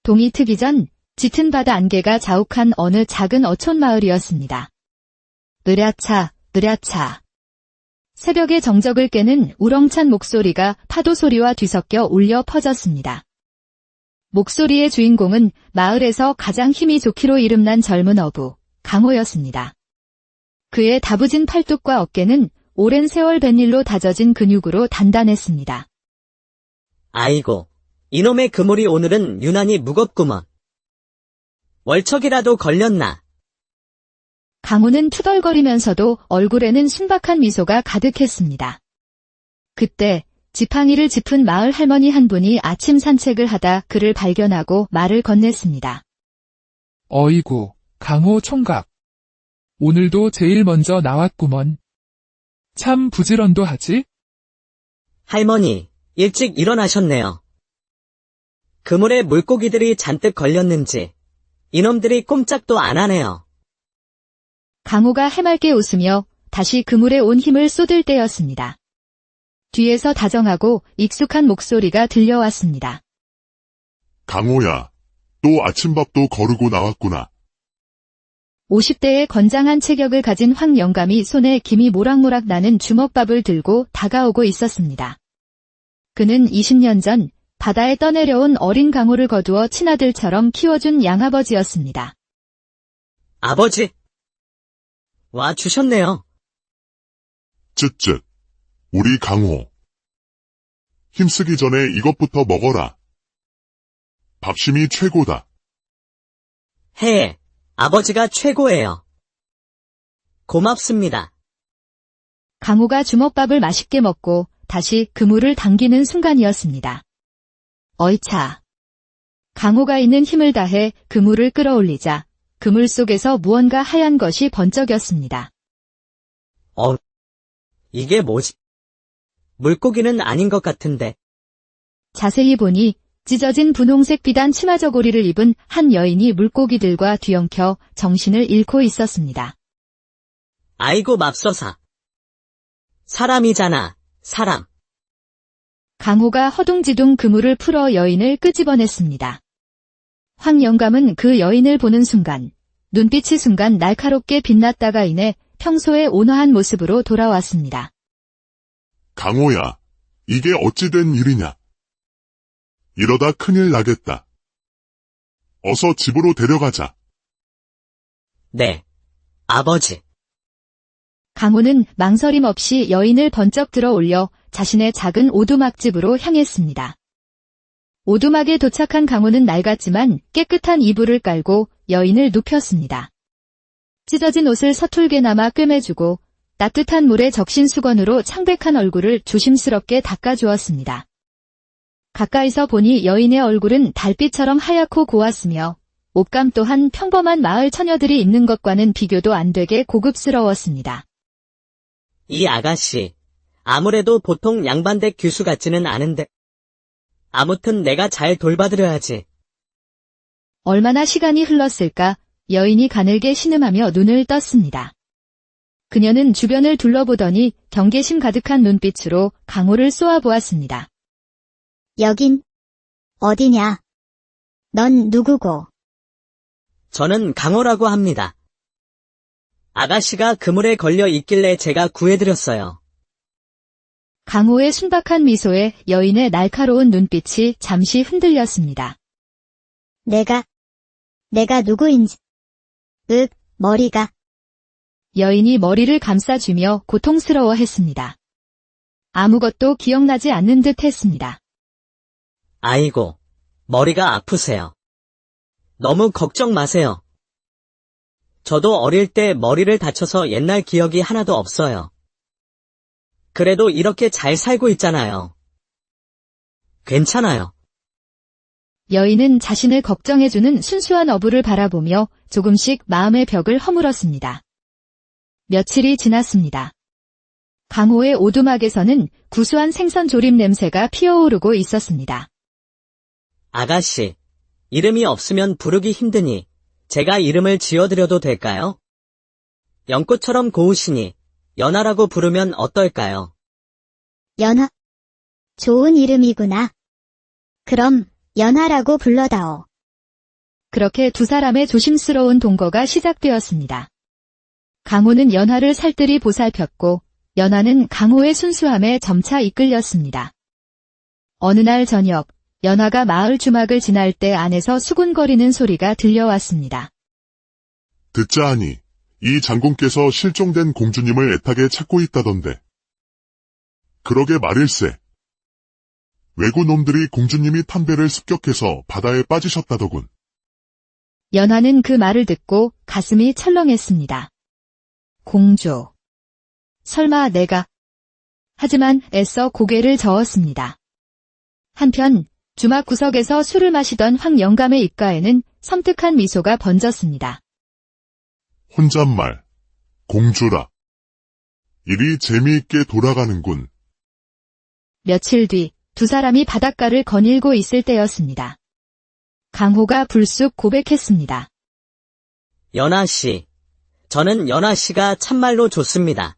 동이 트기 전 짙은 바다 안개가 자욱한 어느 작은 어촌 마을이었습니다. 으랴차, 으랴차. 새벽의 정적을 깨는 우렁찬 목소리가 파도 소리와 뒤섞여 울려 퍼졌습니다. 목소리의 주인공은 마을에서 가장 힘이 좋기로 이름난 젊은 어부, 강호였습니다. 그의 다부진 팔뚝과 어깨는 오랜 세월 뱃일로 다져진 근육으로 단단했습니다. 아이고, 이놈의 그물이 오늘은 유난히 무겁구먼. 월척이라도 걸렸나? 강호는 투덜거리면서도 얼굴에는 순박한 미소가 가득했습니다. 그때 지팡이를 짚은 마을 할머니 한 분이 아침 산책을 하다 그를 발견하고 말을 건넸습니다. 어이구, 강호 총각. 오늘도 제일 먼저 나왔구먼. 참 부지런도 하지? 할머니, 일찍 일어나셨네요. 그물에 물고기들이 잔뜩 걸렸는지 이놈들이 꼼짝도 안 하네요. 강호가 해맑게 웃으며 다시 그물에 온 힘을 쏟을 때였습니다. 뒤에서 다정하고 익숙한 목소리가 들려왔습니다. 강호야, 또 아침밥도 거르고 나왔구나. 50대의 건장한 체격을 가진 황 영감이 손에 김이 모락모락 나는 주먹밥을 들고 다가오고 있었습니다. 그는 20년 전 바다에 떠내려온 어린 강호를 거두어 친아들처럼 키워준 양아버지였습니다. 아버지! 와 주셨네요. 쯧쯧, 우리 강호. 힘쓰기 전에 이것부터 먹어라. 밥심이 최고다. 해, 아버지가 최고예요. 고맙습니다. 강호가 주먹밥을 맛있게 먹고 다시 그물을 당기는 순간이었습니다. 어이차. 강호가 있는 힘을 다해 그물을 끌어올리자 그물 속에서 무언가 하얀 것이 번쩍였습니다. 이게 뭐지? 물고기는 아닌 것 같은데. 자세히 보니 찢어진 분홍색 비단 치마 저고리를 입은 한 여인이 물고기들과 뒤엉켜 정신을 잃고 있었습니다. 아이고 맙소사. 사람이잖아, 사람. 강호가 허둥지둥 그물을 풀어 여인을 끄집어냈습니다. 황 영감은 그 여인을 보는 순간 눈빛이 순간 날카롭게 빛났다가 이내 평소의 온화한 모습으로 돌아왔습니다. 강호야, 이게 어찌 된 일이냐? 이러다 큰일 나겠다. 어서 집으로 데려가자. 네, 아버지. 강호는 망설임 없이 여인을 번쩍 들어 올려 자신의 작은 오두막집으로 향했습니다. 오두막에 도착한 강호는 낡았지만 깨끗한 이불을 깔고 여인을 눕혔습니다. 찢어진 옷을 서툴게나마 꿰매주고 따뜻한 물에 적신 수건으로 창백한 얼굴을 조심스럽게 닦아주었습니다. 가까이서 보니 여인의 얼굴은 달빛처럼 하얗고 고왔으며 옷감 또한 평범한 마을 처녀들이 입는 것과는 비교도 안 되게 고급스러웠습니다. 이 아가씨, 아무래도 보통 양반댁 규수 같지는 않은데. 아무튼 내가 잘 돌봐드려야지. 얼마나 시간이 흘렀을까 여인이 가늘게 신음하며 눈을 떴습니다. 그녀는 주변을 둘러보더니 경계심 가득한 눈빛으로 강호를 쏘아보았습니다. 여긴 어디냐? 넌 누구고? 저는 강호라고 합니다. 아가씨가 그물에 걸려 있길래 제가 구해드렸어요. 강호의 순박한 미소에 여인의 날카로운 눈빛이 잠시 흔들렸습니다. 내가 누구인지. 머리가. 여인이 머리를 감싸주며 고통스러워했습니다. 아무것도 기억나지 않는 듯 했습니다. 아이고, 머리가 아프세요. 너무 걱정 마세요. 저도 어릴 때 머리를 다쳐서 옛날 기억이 하나도 없어요. 그래도 이렇게 잘 살고 있잖아요. 괜찮아요. 여인은 자신을 걱정해주는 순수한 어부를 바라보며 조금씩 마음의 벽을 허물었습니다. 며칠이 지났습니다. 강호의 오두막에서는 구수한 생선 조림 냄새가 피어오르고 있었습니다. 아가씨, 이름이 없으면 부르기 힘드니 제가 이름을 지어드려도 될까요? 연꽃처럼 고우시니 연하라고 부르면 어떨까요? 연하. 좋은 이름이구나. 그럼 연하라고 불러다오. 그렇게 두 사람의 조심스러운 동거가 시작되었습니다. 강호는 연화를 살뜰히 보살폈고 연화는 강호의 순수함에 점차 이끌렸습니다. 어느 날 저녁, 연화가 마을 주막을 지날 때 안에서 수군거리는 소리가 들려왔습니다. 듣자 하니 이 장군께서 실종된 공주님을 애타게 찾고 있다던데. 그러게 말일세. 외구 놈들이 공주님이 탄배를 습격해서 바다에 빠지셨다더군. 연화는 그 말을 듣고 가슴이 철렁했습니다. 공주. 설마 내가. 하지만 애써 고개를 저었습니다. 한편 주막 구석에서 술을 마시던 황영감의 입가에는 섬뜩한 미소가 번졌습니다. 혼잣말. 공주라. 일이 재미있게 돌아가는군. 며칠 뒤 두 사람이 바닷가를 거닐고 있을 때였습니다. 강호가 불쑥 고백했습니다. 연아 씨, 저는 연아 씨가 참말로 좋습니다.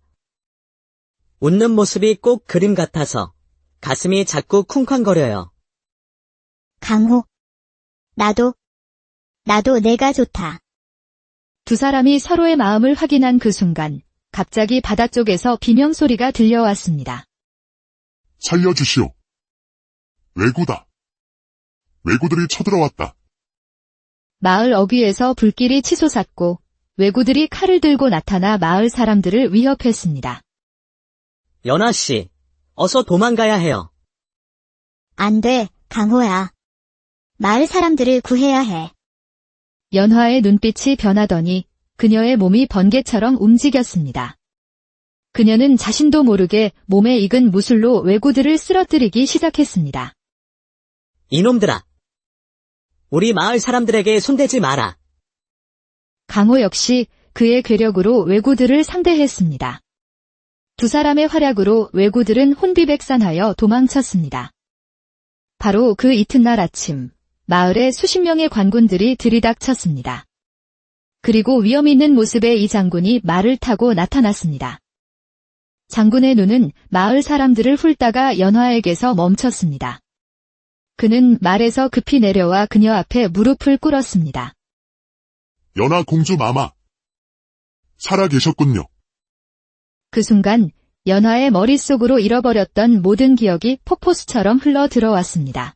웃는 모습이 꼭 그림 같아서 가슴이 자꾸 쿵쾅거려요. 강호. 나도 내가 좋다. 두 사람이 서로의 마음을 확인한 그 순간 갑자기 바닷속에서 비명소리가 들려왔습니다. 살려주시오. 외구다. 외구들이 쳐들어왔다. 마을 어귀에서 불길이 치솟았고 왜구들이 칼을 들고 나타나 마을 사람들을 위협했습니다. 연아 씨, 어서 도망가야 해요. 안 돼, 강호야. 마을 사람들을 구해야 해. 연화의 눈빛이 변하더니 그녀의 몸이 번개처럼 움직였습니다. 그녀는 자신도 모르게 몸에 익은 무술로 왜구들을 쓰러뜨리기 시작했습니다. 이놈들아. 우리 마을 사람들에게 손대지 마라. 강호 역시 그의 괴력으로 왜구들을 상대했습니다. 두 사람의 활약으로 왜구들은 혼비백산하여 도망쳤습니다. 바로 그 이튿날 아침, 마을에 수십 명의 관군들이 들이닥쳤습니다. 그리고 위험 있는 모습의 이 장군이 말을 타고 나타났습니다. 장군의 눈은 마을 사람들을 훑다가 연화에게서 멈췄습니다. 그는 말에서 급히 내려와 그녀 앞에 무릎을 꿇었습니다. 연하 공주 마마. 살아 계셨군요. 그 순간 연화의 머릿속으로 잃어버렸던 모든 기억이 폭포수처럼 흘러 들어왔습니다.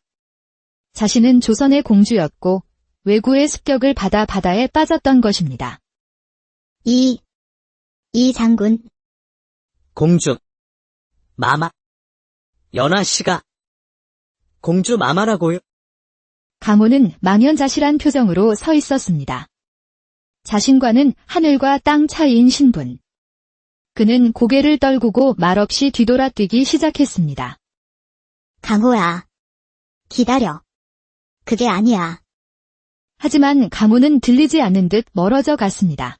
자신은 조선의 공주였고 왜구의 습격을 받아 바다에 빠졌던 것입니다. 이 장군. 공주. 마마. 연아 씨가 공주 마마라고요? 강호는 망연자실한 표정으로 서 있었습니다. 자신과는 하늘과 땅 차이인 신분. 그는 고개를 떨구고 말없이 뒤돌아 뛰기 시작했습니다. 강호야. 기다려. 그게 아니야. 하지만 강호는 들리지 않는 듯 멀어져 갔습니다.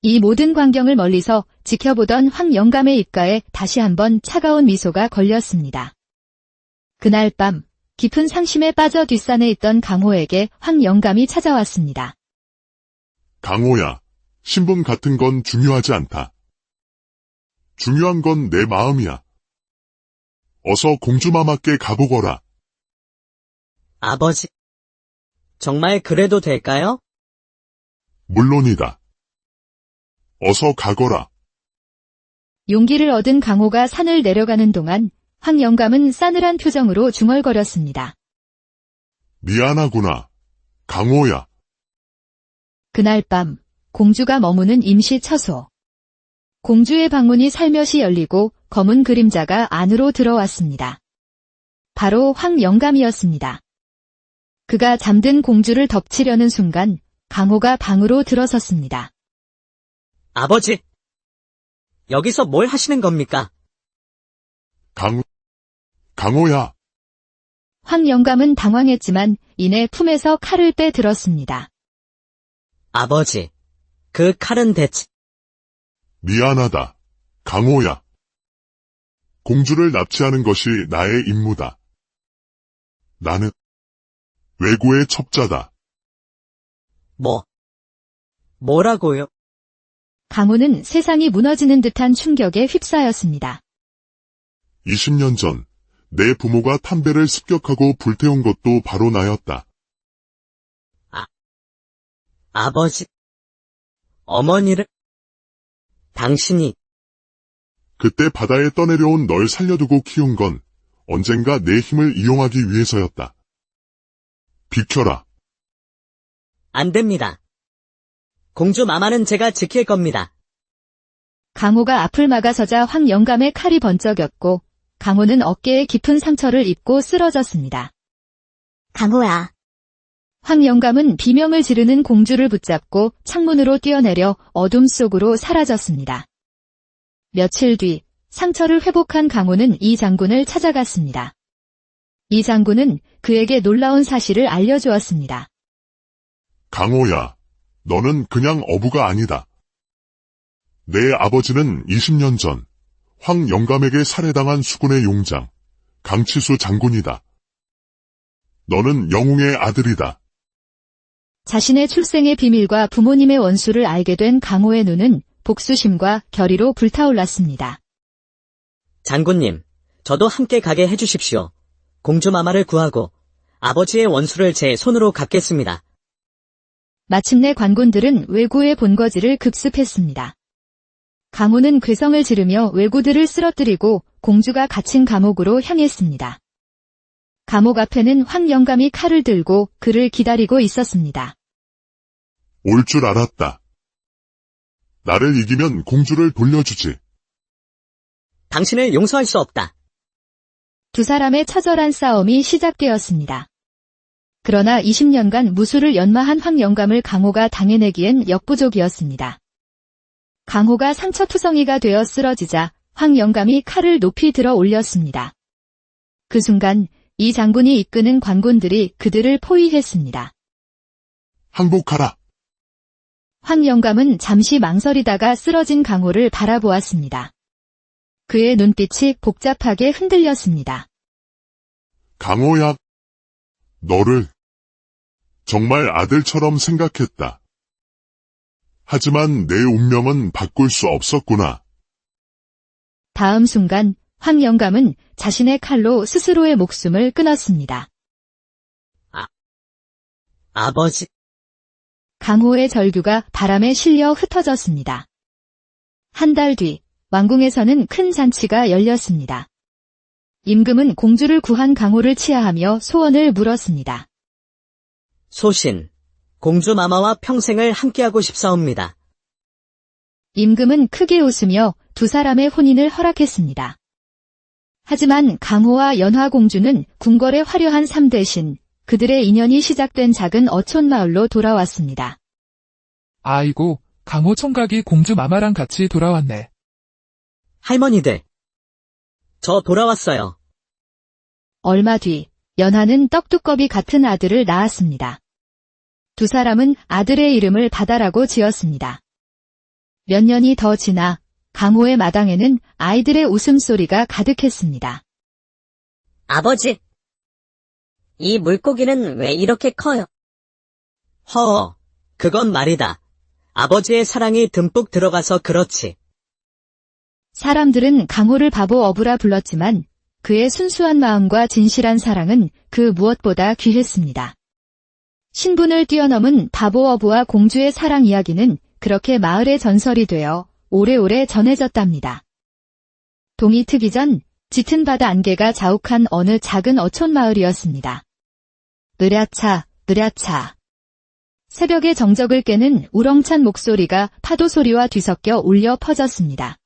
이 모든 광경을 멀리서 지켜보던 황영감의 입가에 다시 한번 차가운 미소가 걸렸습니다. 그날 밤 깊은 상심에 빠져 뒷산에 있던 강호에게 황영감이 찾아왔습니다. 강호야, 신분 같은 건 중요하지 않다. 중요한 건 내 마음이야. 어서 공주마마께 가보거라. 아버지. 정말 그래도 될까요? 물론이다. 어서 가거라. 용기를 얻은 강호가 산을 내려가는 동안 황영감은 싸늘한 표정으로 중얼거렸습니다. 미안하구나. 강호야. 그날 밤 공주가 머무는 임시 처소. 공주의 방문이 살며시 열리고 검은 그림자가 안으로 들어왔습니다. 바로 황영감이었습니다. 그가 잠든 공주를 덮치려는 순간 강호가 방으로 들어섰습니다. 아버지. 여기서 뭘 하시는 겁니까? 강호야. 황영감은 당황했지만 이내 품에서 칼을 빼들었습니다. 아버지. 그 칼은 대체. 미안하다. 강호야. 공주를 납치하는 것이 나의 임무다. 나는 왜구의 첩자다. 뭐라고요? 강호는 세상이 무너지는 듯한 충격에 휩싸였습니다. 20년 전, 내 부모가 탄배를 습격하고 불태운 것도 바로 나였다. 아버지, 어머니를, 당신이, 그때 바다에 떠내려온 널 살려두고 키운 건 언젠가 내 힘을 이용하기 위해서였다. 비켜라. 안 됩니다. 공주 마마는 제가 지킬 겁니다. 강호가 앞을 막아서자 황영감의 칼이 번쩍였고 강호는 어깨에 깊은 상처를 입고 쓰러졌습니다. 강호야, 황영감은 비명을 지르는 공주를 붙잡고 창문으로 뛰어내려 어둠 속으로 사라졌습니다. 며칠 뒤 상처를 회복한 강호는 이 장군을 찾아갔습니다. 이 장군은 그에게 놀라운 사실을 알려주었습니다. 강호야, 너는 그냥 어부가 아니다. 내 아버지는 20년 전 황영감에게 살해당한 수군의 용장, 강치수 장군이다. 너는 영웅의 아들이다. 자신의 출생의 비밀과 부모님의 원수를 알게 된 강호의 눈은 복수심과 결의로 불타올랐습니다. 장군님, 저도 함께 가게 해주십시오. 공주 마마를 구하고 아버지의 원수를 제 손으로 갚겠습니다. 마침내 관군들은 왜구의 본거지를 급습했습니다. 강호는 괴성을 지르며 왜구들을 쓰러뜨리고 공주가 갇힌 감옥으로 향했습니다. 감옥 앞에는 황영감이 칼을 들고 그를 기다리고 있었습니다. 올 줄 알았다. 나를 이기면 공주를 돌려주지. 당신을 용서할 수 없다. 두 사람의 처절한 싸움이 시작되었습니다. 그러나 20년간 무수를 연마한 황영감을 강호가 당해내기엔 역부족이었습니다. 강호가 상처투성이가 되어 쓰러지자 황영감이 칼을 높이 들어 올렸습니다. 그 순간 이 장군이 이끄는 관군들이 그들을 포위했습니다. 항복하라. 황영감은 잠시 망설이다가 쓰러진 강호를 바라보았습니다. 그의 눈빛이 복잡하게 흔들렸습니다. 강호야, 너를 정말 아들처럼 생각했다. 하지만 내 운명은 바꿀 수 없었구나. 다음 순간 황영감은 자신의 칼로 스스로의 목숨을 끊었습니다. 아버지, 강호의 절규가 바람에 실려 흩어졌습니다. 한 달 뒤 왕궁에서는 큰 잔치가 열렸습니다. 임금은 공주를 구한 강호를 치하하며 소원을 물었습니다. 소신, 공주 마마와 평생을 함께하고 싶사옵니다. 임금은 크게 웃으며 두 사람의 혼인을 허락했습니다. 하지만 강호와 연화공주는 궁궐의 화려한 삶 대신 그들의 인연이 시작된 작은 어촌마을로 돌아왔습니다. 아이고, 강호 총각이 공주 마마랑 같이 돌아왔네. 할머니들, 저 돌아왔어요. 얼마 뒤 연하는 떡두꺼비 같은 아들을 낳았습니다. 두 사람은 아들의 이름을 바다라고 지었습니다. 몇 년이 더 지나 강호의 마당에는 아이들의 웃음소리가 가득했습니다. 아버지, 이 물고기는 왜 이렇게 커요? 허, 그건 말이다. 아버지의 사랑이 듬뿍 들어가서 그렇지. 사람들은 강호를 바보 어부라 불렀지만 그의 순수한 마음과 진실한 사랑은 그 무엇보다 귀했습니다. 신분을 뛰어넘은 바보 어부와 공주의 사랑 이야기는 그렇게 마을의 전설이 되어 오래오래 전해졌답니다. 동이 트기 전 짙은 바다 안개가 자욱한 어느 작은 어촌 마을이었습니다. 으랴차, 으랴차. 새벽의 정적을 깨는 우렁찬 목소리가 파도 소리와 뒤섞여 울려 퍼졌습니다.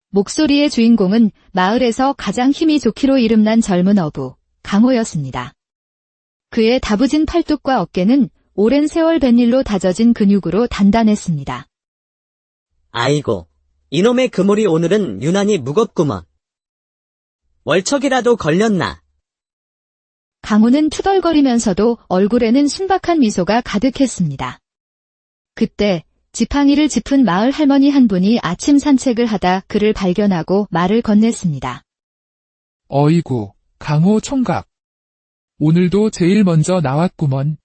목소리의 주인공은 마을에서 가장 힘이 좋기로 이름난 젊은 어부, 강호였습니다. 그의 다부진 팔뚝과 어깨는 오랜 세월 뱃일로 다져진 근육으로 단단했습니다. 아이고, 이놈의 그물이 오늘은 유난히 무겁구먼. 월척이라도 걸렸나? 강호는 투덜거리면서도 얼굴에는 순박한 미소가 가득했습니다. 그때 지팡이를 짚은 마을 할머니 한 분이 아침 산책을 하다 그를 발견하고 말을 건넸습니다. 어이구, 강호 총각. 오늘도 제일 먼저 나왔구먼.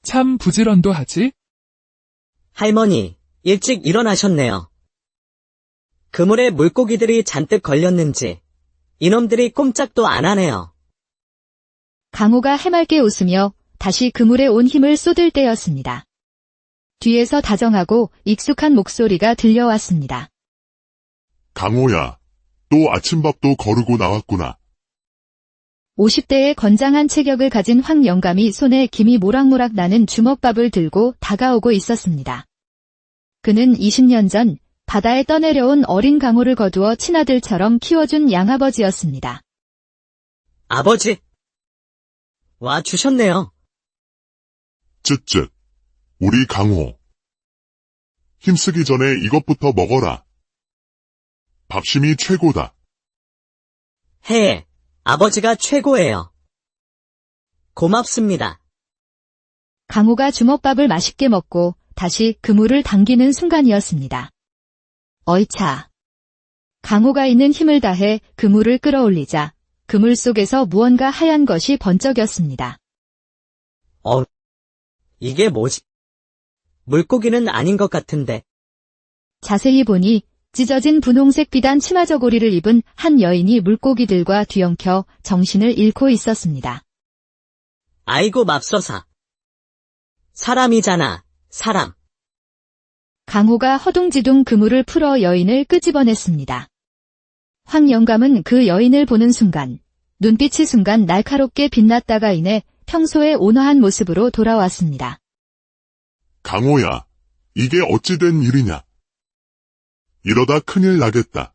참 부지런도 하지? 할머니, 일찍 일어나셨네요. 그물에 물고기들이 잔뜩 걸렸는지 이놈들이 꼼짝도 안 하네요. 강호가 해맑게 웃으며 다시 그물에 온 힘을 쏟을 때였습니다. 뒤에서 다정하고 익숙한 목소리가 들려왔습니다. 강호야, 또 아침밥도 거르고 나왔구나. 50대의 건장한 체격을 가진 황 영감이 손에 김이 모락모락 나는 주먹밥을 들고 다가오고 있었습니다. 그는 20년 전 바다에 떠내려온 어린 강호를 거두어 친아들처럼 키워준 양아버지였습니다. 아버지! 와 주셨네요. 쯧쯧. 우리 강호. 힘쓰기 전에 이것부터 먹어라. 밥심이 최고다. 해, 아버지가 최고예요. 고맙습니다. 강호가 주먹밥을 맛있게 먹고 다시 그물을 당기는 순간이었습니다. 어이차. 강호가 있는 힘을 다해 그물을 끌어올리자 그물 속에서 무언가 하얀 것이 번쩍였습니다. 이게 뭐지? 물고기는 아닌 것 같은데. 자세히 보니 찢어진 분홍색 비단 치마 저고리를 입은 한 여인이 물고기들과 뒤엉켜 정신을 잃고 있었습니다. 아이고 맙소사. 사람이잖아, 사람. 강호가 허둥지둥 그물을 풀어 여인을 끄집어냈습니다. 황 영감은 그 여인을 보는 순간 눈빛이 순간 날카롭게 빛났다가 이내 평소의 온화한 모습으로 돌아왔습니다. 강호야, 이게 어찌 된 일이냐? 이러다 큰일 나겠다.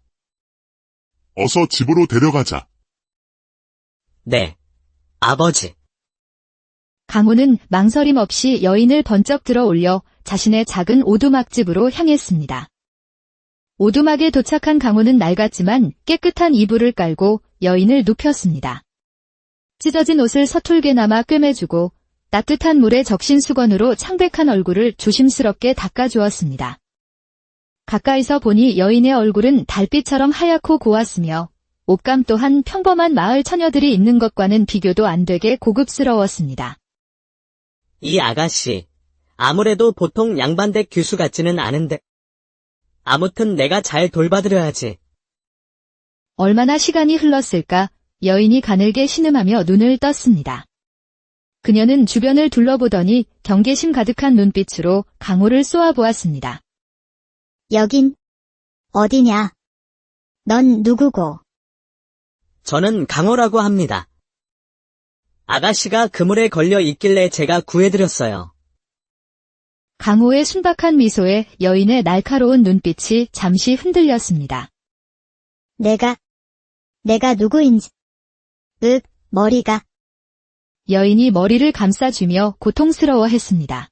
어서 집으로 데려가자. 네, 아버지. 강호는 망설임 없이 여인을 번쩍 들어 올려 자신의 작은 오두막집으로 향했습니다. 오두막에 도착한 강호는 낡았지만 깨끗한 이불을 깔고 여인을 눕혔습니다. 찢어진 옷을 서툴게나마 꿰매주고 따뜻한 물에 적신 수건으로 창백한 얼굴을 조심스럽게 닦아주었습니다. 가까이서 보니 여인의 얼굴은 달빛처럼 하얗고 고왔으며 옷감 또한 평범한 마을 처녀들이 입는 것과는 비교도 안 되게 고급스러웠습니다. 이 아가씨, 아무래도 보통 양반댁 규수 같지는 않은데. 아무튼 내가 잘 돌봐드려야지. 얼마나 시간이 흘렀을까 여인이 가늘게 신음하며 눈을 떴습니다. 그녀는 주변을 둘러보더니 경계심 가득한 눈빛으로 강호를 쏘아보았습니다. 여긴 어디냐? 넌 누구고? 저는 강호라고 합니다. 아가씨가 그물에 걸려 있길래 제가 구해드렸어요. 강호의 순박한 미소에 여인의 날카로운 눈빛이 잠시 흔들렸습니다. 내가 누구인지. 머리가. 여인이 머리를 감싸주며 고통스러워했습니다.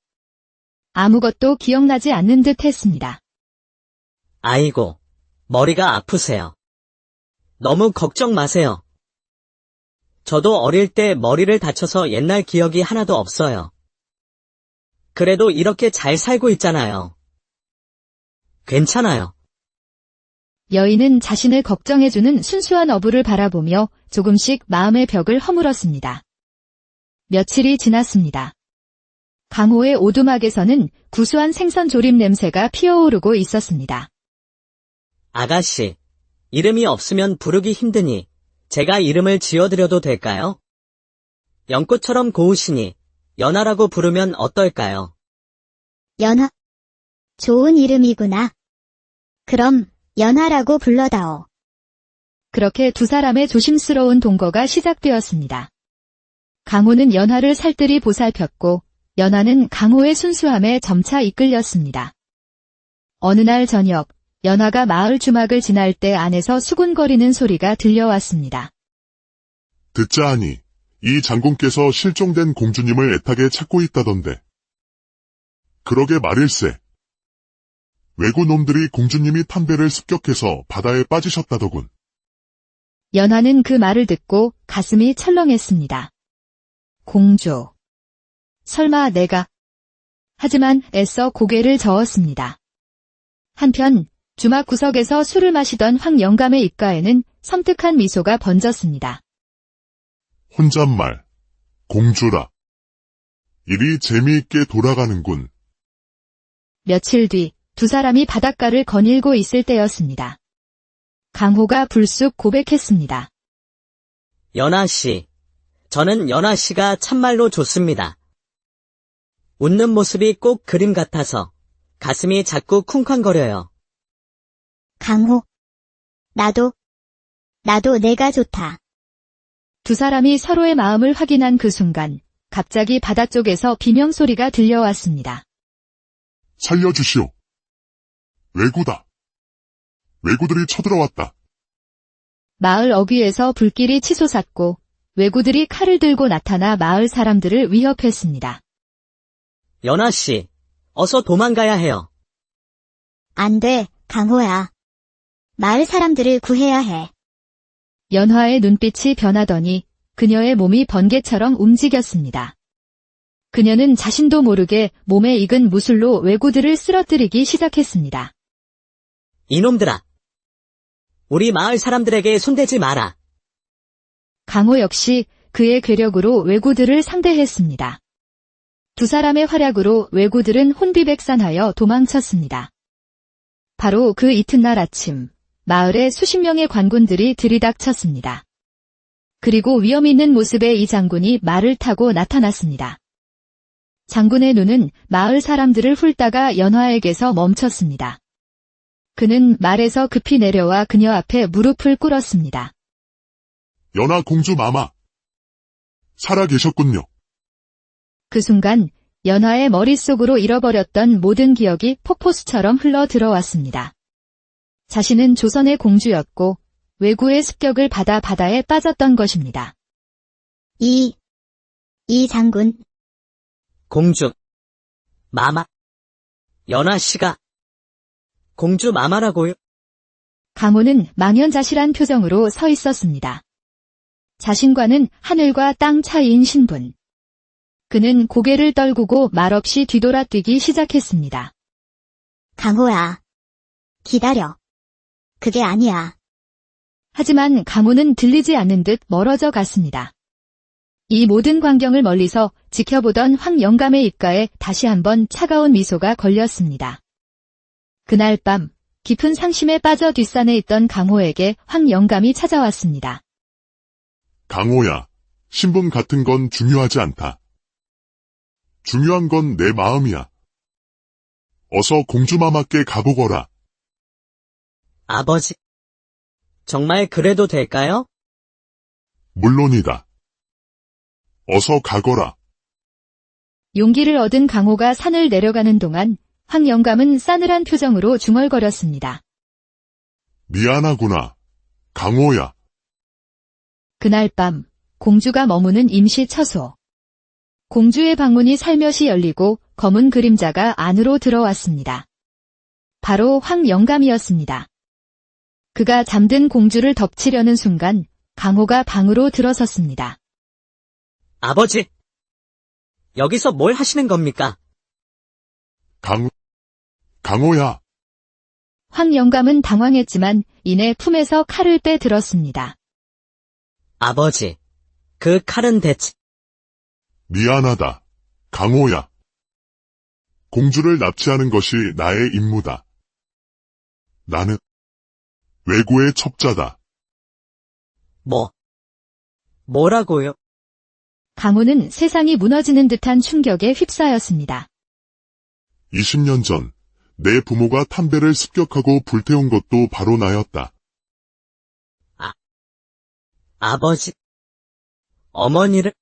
아무것도 기억나지 않는 듯 했습니다. 아이고, 머리가 아프세요. 너무 걱정 마세요. 저도 어릴 때 머리를 다쳐서 옛날 기억이 하나도 없어요. 그래도 이렇게 잘 살고 있잖아요. 괜찮아요. 여인은 자신을 걱정해주는 순수한 어부를 바라보며 조금씩 마음의 벽을 허물었습니다. 며칠이 지났습니다. 강호의 오두막에서는 구수한 생선 조림 냄새가 피어오르고 있었습니다. 아가씨, 이름이 없으면 부르기 힘드니 제가 이름을 지어드려도 될까요? 연꽃처럼 고우시니 연하라고 부르면 어떨까요? 연하. 좋은 이름이구나. 그럼 연하라고 불러다오. 그렇게 두 사람의 조심스러운 동거가 시작되었습니다. 강호는 연하를 살뜰히 보살폈고 연하는 강호의 순수함에 점차 이끌렸습니다. 어느 날 저녁, 연하가 마을 주막을 지날 때 안에서 수군거리는 소리가 들려왔습니다. 듣자 하니 이 장군께서 실종된 공주님을 애타게 찾고 있다던데. 그러게 말일세. 외구 놈들이 공주님이 탄 배를 습격해서 바다에 빠지셨다더군. 연하는 그 말을 듣고 가슴이 철렁했습니다. 공주. 설마 내가. 하지만 애써 고개를 저었습니다. 한편 주막 구석에서 술을 마시던 황 영감의 입가에는 섬뜩한 미소가 번졌습니다. 혼잣말. 공주라. 일이 재미있게 돌아가는군. 며칠 뒤 두 사람이 바닷가를 거닐고 있을 때였습니다. 강호가 불쑥 고백했습니다. 연하씨, 저는 연하씨가 참말로 좋습니다. 웃는 모습이 꼭 그림 같아서 가슴이 자꾸 쿵쾅거려요. 강호. 나도 내가 좋다. 두 사람이 서로의 마음을 확인한 그 순간 갑자기 바다 쪽에서 비명소리가 들려왔습니다. 살려주시오. 왜구다. 왜구들이 쳐들어왔다. 마을 어귀에서 불길이 치솟았고 왜구들이 칼을 들고 나타나 마을 사람들을 위협했습니다. 연아 씨, 어서 도망가야 해요. 안 돼, 강호야. 마을 사람들을 구해야 해. 연화의 눈빛이 변하더니 그녀의 몸이 번개처럼 움직였습니다. 그녀는 자신도 모르게 몸에 익은 무술로 왜구들을 쓰러뜨리기 시작했습니다. 이놈들아. 우리 마을 사람들에게 손대지 마라. 강호 역시 그의 괴력으로 왜구들을 상대했습니다. 두 사람의 활약으로 왜구들은 혼비백산하여 도망쳤습니다. 바로 그 이튿날 아침, 마을에 수십 명의 관군들이 들이닥쳤습니다. 그리고 위험 있는 모습의 이 장군이 말을 타고 나타났습니다. 장군의 눈은 마을 사람들을 훑다가 연화에게서 멈췄습니다. 그는 말에서 급히 내려와 그녀 앞에 무릎을 꿇었습니다. 연하 공주 마마. 살아 계셨군요. 그 순간 연화의 머릿속으로 잃어버렸던 모든 기억이 폭포수처럼 흘러 들어왔습니다. 자신은 조선의 공주였고 왜구의 습격을 받아 바다에 빠졌던 것입니다. 이 장군. 공주. 마마. 연아 씨가 공주 마마라고요? 강호는 망연자실한 표정으로 서 있었습니다. 자신과는 하늘과 땅 차이인 신분. 그는 고개를 떨구고 말없이 뒤돌아 뛰기 시작했습니다. 강호야. 기다려. 그게 아니야. 하지만 강호는 들리지 않는 듯 멀어져 갔습니다. 이 모든 광경을 멀리서 지켜보던 황영감의 입가에 다시 한번 차가운 미소가 걸렸습니다. 그날 밤 깊은 상심에 빠져 뒷산에 있던 강호에게 황영감이 찾아왔습니다. 강호야, 신분 같은 건 중요하지 않다. 중요한 건 내 마음이야. 어서 공주마마께 가보거라. 아버지. 정말 그래도 될까요? 물론이다. 어서 가거라. 용기를 얻은 강호가 산을 내려가는 동안 황영감은 싸늘한 표정으로 중얼거렸습니다. 미안하구나. 강호야. 그날 밤 공주가 머무는 임시 처소. 공주의 방문이 살며시 열리고 검은 그림자가 안으로 들어왔습니다. 바로 황영감이었습니다. 그가 잠든 공주를 덮치려는 순간 강호가 방으로 들어섰습니다. 아버지. 여기서 뭘 하시는 겁니까? 강호야. 황영감은 당황했지만 이내 품에서 칼을 빼들었습니다. 아버지. 그 칼은 대체. 미안하다. 강호야. 공주를 납치하는 것이 나의 임무다. 나는 왜구의 첩자다. 뭐라고요? 강호는 세상이 무너지는 듯한 충격에 휩싸였습니다. 20년 전, 내 부모가 탐배를 습격하고 불태운 것도 바로 나였다. 아버지. 어머니를.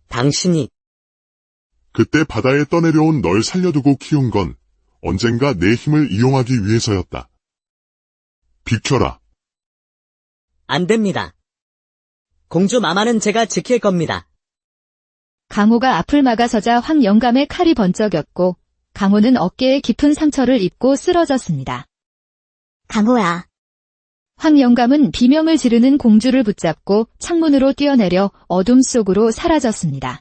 당신이. 그때 바다에 떠내려온 널 살려두고 키운 건 언젠가 내 힘을 이용하기 위해서였다. 비켜라. 안 됩니다. 공주 마마는 제가 지킬 겁니다. 강호가 앞을 막아서자 황영감의 칼이 번쩍였고 강호는 어깨에 깊은 상처를 입고 쓰러졌습니다. 강호야. 황영감은 비명을 지르는 공주를 붙잡고 창문으로 뛰어내려 어둠 속으로 사라졌습니다.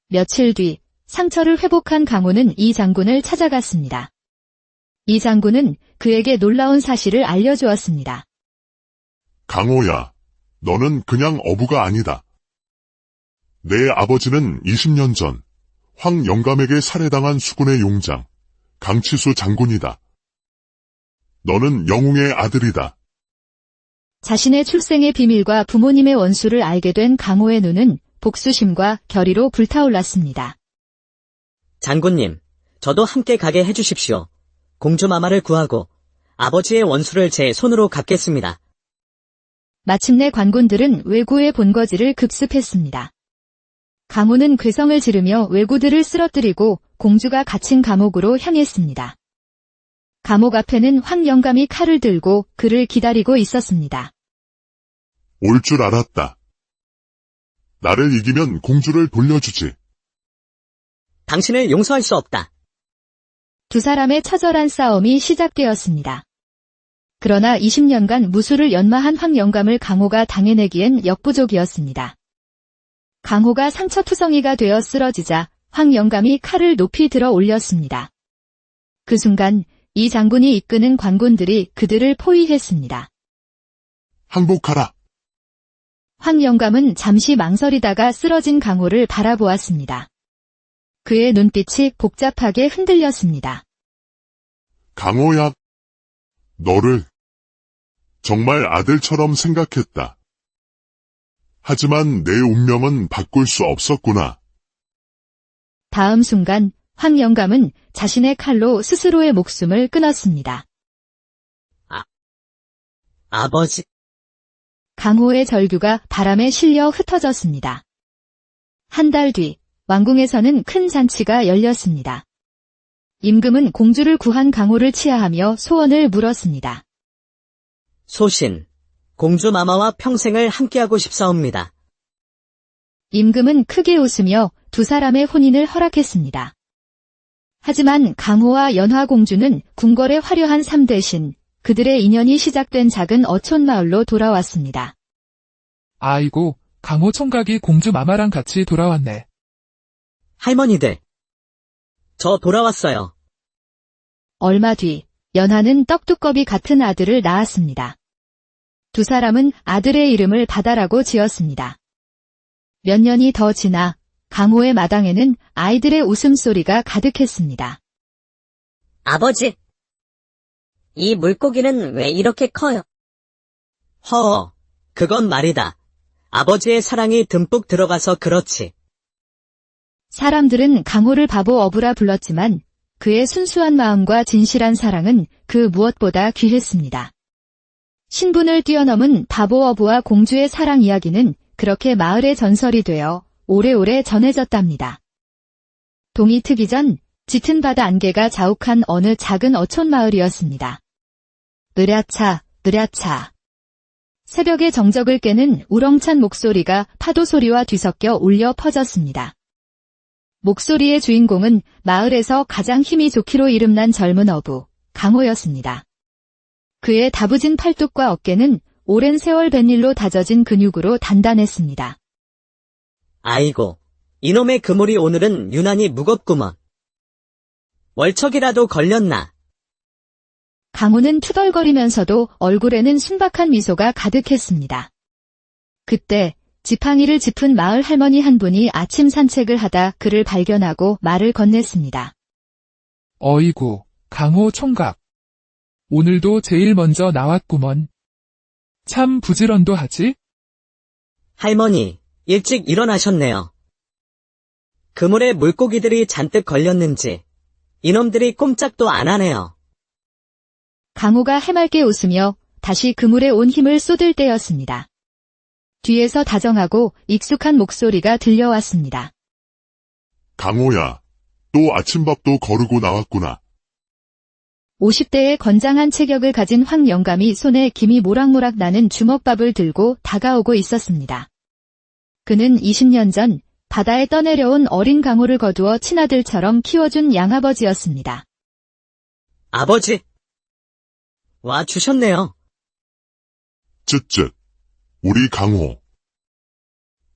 며칠 뒤 상처를 회복한 강호는 이 장군을 찾아갔습니다. 이 장군은 그에게 놀라운 사실을 알려주었습니다. 강호야, 너는 그냥 어부가 아니다. 내 아버지는 20년 전 황영감에게 살해당한 수군의 용장, 강치수 장군이다. 너는 영웅의 아들이다. 자신의 출생의 비밀과 부모님의 원수를 알게 된 강호의 눈은 복수심과 결의로 불타올랐습니다. 장군님, 저도 함께 가게 해주십시오. 공주마마를 구하고 아버지의 원수를 제 손으로 갚겠습니다. 마침내 관군들은 왜구의 본거지를 급습했습니다. 강호는 괴성을 지르며 왜구들을 쓰러뜨리고 공주가 갇힌 감옥으로 향했습니다. 감옥 앞에는 황영감이 칼을 들고 그를 기다리고 있었습니다. 올 줄 알았다. 나를 이기면 공주를 돌려주지. 당신을 용서할 수 없다. 두 사람의 처절한 싸움이 시작되었습니다. 그러나 20년간 무수를 연마한 황영감을 강호가 당해내기엔 역부족이었습니다. 강호가 상처투성이가 되어 쓰러지자 황영감이 칼을 높이 들어 올렸습니다. 그 순간 이 장군이 이끄는 관군들이 그들을 포위했습니다. 항복하라. 황영감은 잠시 망설이다가 쓰러진 강호를 바라보았습니다. 그의 눈빛이 복잡하게 흔들렸습니다. 강호야, 너를 정말 아들처럼 생각했다. 하지만 내 운명은 바꿀 수 없었구나. 다음 순간 황영감은 자신의 칼로 스스로의 목숨을 끊었습니다. 아버지, 강호의 절규가 바람에 실려 흩어졌습니다. 한 달 뒤 왕궁에서는 큰 잔치가 열렸습니다. 임금은 공주를 구한 강호를 치하하며 소원을 물었습니다. 소신, 공주마마와 평생을 함께하고 싶사옵니다. 임금은 크게 웃으며 두 사람의 혼인을 허락했습니다. 하지만 강호와 연화공주는 궁궐의 화려한 삶 대신 그들의 인연이 시작된 작은 어촌마을로 돌아왔습니다. 아이고, 강호 총각이 공주 마마랑 같이 돌아왔네. 할머니들, 저 돌아왔어요. 얼마 뒤 연하는 떡두꺼비 같은 아들을 낳았습니다. 두 사람은 아들의 이름을 바다라고 지었습니다. 몇 년이 더 지나 강호의 마당에는 아이들의 웃음소리가 가득했습니다. 아버지, 이 물고기는 왜 이렇게 커요? 허, 그건 말이다. 아버지의 사랑이 듬뿍 들어가서 그렇지. 사람들은 강호를 바보 어부라 불렀지만 그의 순수한 마음과 진실한 사랑은 그 무엇보다 귀했습니다. 신분을 뛰어넘은 바보 어부와 공주의 사랑 이야기는 그렇게 마을의 전설이 되어 오래오래 전해졌답니다. 동이 트기 전 짙은 바다 안개가 자욱한 어느 작은 어촌 마을이었습니다. 으랴차, 으랴차. 새벽의 정적을 깨는 우렁찬 목소리가 파도 소리와 뒤섞여 울려 퍼졌습니다. 목소리의 주인공은 마을에서 가장 힘이 좋기로 이름난 젊은 어부, 강호였습니다. 그의 다부진 팔뚝과 어깨는 오랜 세월 뱃일로 다져진 근육으로 단단했습니다. 아이고, 이놈의 그물이 오늘은 유난히 무겁구먼. 월척이라도 걸렸나? 강호는 투덜거리면서도 얼굴에는 순박한 미소가 가득했습니다. 그때 지팡이를 짚은 마을 할머니 한 분이 아침 산책을 하다 그를 발견하고 말을 건넸습니다. 어이구, 강호 총각. 오늘도 제일 먼저 나왔구먼. 참 부지런도 하지? 할머니, 일찍 일어나셨네요. 그물에 물고기들이 잔뜩 걸렸는지 이놈들이 꼼짝도 안 하네요. 강호가 해맑게 웃으며 다시 그물에 온 힘을 쏟을 때였습니다. 뒤에서 다정하고 익숙한 목소리가 들려왔습니다. 강호야, 또 아침밥도 거르고 나왔구나. 50대의 건장한 체격을 가진 황영감이 손에 김이 모락모락 나는 주먹밥을 들고 다가오고 있었습니다. 그는 20년 전 바다에 떠내려온 어린 강호를 거두어 친아들처럼 키워준 양아버지였습니다. 아버지! 와 주셨네요. 쯧쯧. 우리 강호.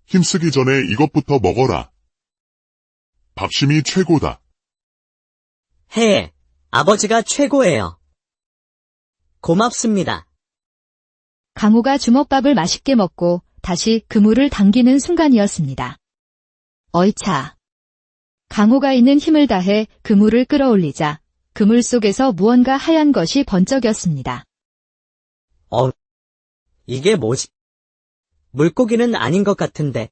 힘쓰기 전에 이것부터 먹어라. 밥심이 최고다. 해, 아버지가 최고예요. 고맙습니다. 강호가 주먹밥을 맛있게 먹고 다시 그물을 당기는 순간이었습니다. 어이차. 강호가 있는 힘을 다해 그물을 끌어올리자 그물 속에서 무언가 하얀 것이 번쩍였습니다. 이게 뭐지? 물고기는 아닌 것 같은데.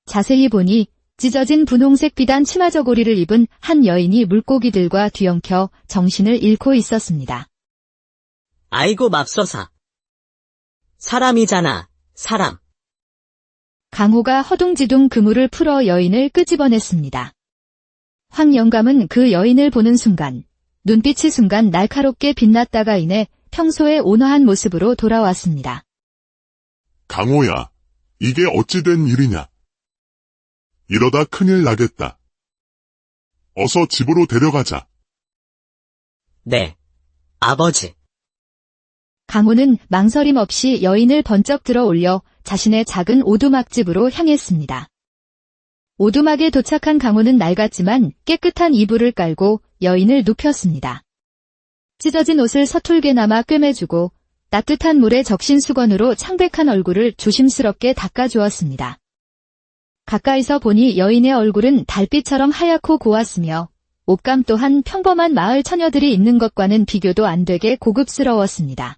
자세히 보니 찢어진 분홍색 비단 치마 저고리를 입은 한 여인이 물고기들과 뒤엉켜 정신을 잃고 있었습니다. 아이고 맙소사. 사람이잖아, 사람. 강호가 허둥지둥 그물을 풀어 여인을 끄집어냈습니다. 황 영감은 그 여인을 보는 순간 눈빛이 순간 날카롭게 빛났다가 이내 평소의 온화한 모습으로 돌아왔습니다. 강호야, 이게 어찌 된 일이냐? 이러다 큰일 나겠다. 어서 집으로 데려가자. 네, 아버지. 강호는 망설임 없이 여인을 번쩍 들어 올려 자신의 작은 오두막집으로 향했습니다. 오두막에 도착한 강호는 낡았지만 깨끗한 이불을 깔고 여인을 눕혔습니다. 찢어진 옷을 서툴게나마 꿰매주고 따뜻한 물에 적신 수건으로 창백한 얼굴을 조심스럽게 닦아주었습니다. 가까이서 보니 여인의 얼굴은 달빛처럼 하얗고 고왔으며 옷감 또한 평범한 마을 처녀들이 입는 것과는 비교도 안 되게 고급스러웠습니다.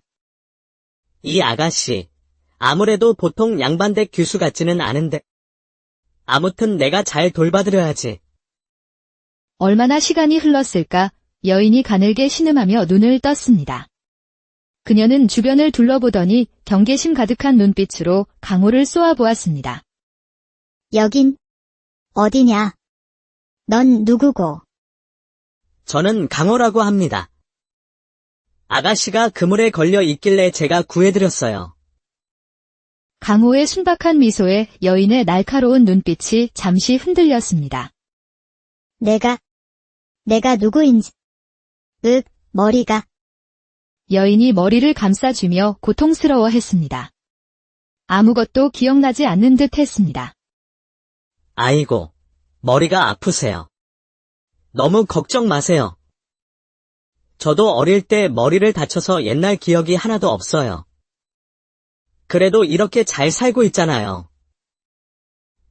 이 아가씨, 아무래도 보통 양반댁 규수 같지는 않은데. 아무튼 내가 잘 돌봐드려야지. 얼마나 시간이 흘렀을까 여인이 가늘게 신음하며 눈을 떴습니다. 그녀는 주변을 둘러보더니 경계심 가득한 눈빛으로 강호를 쏘아보았습니다. 여긴 어디냐? 넌 누구고? 저는 강호라고 합니다. 아가씨가 그물에 걸려 있길래 제가 구해드렸어요. 강호의 순박한 미소에 여인의 날카로운 눈빛이 잠시 흔들렸습니다. 내가 누구인지. 머리가. 여인이 머리를 감싸주며 고통스러워했습니다. 아무것도 기억나지 않는 듯 했습니다. 아이고, 머리가 아프세요. 너무 걱정 마세요. 저도 어릴 때 머리를 다쳐서 옛날 기억이 하나도 없어요. 그래도 이렇게 잘 살고 있잖아요.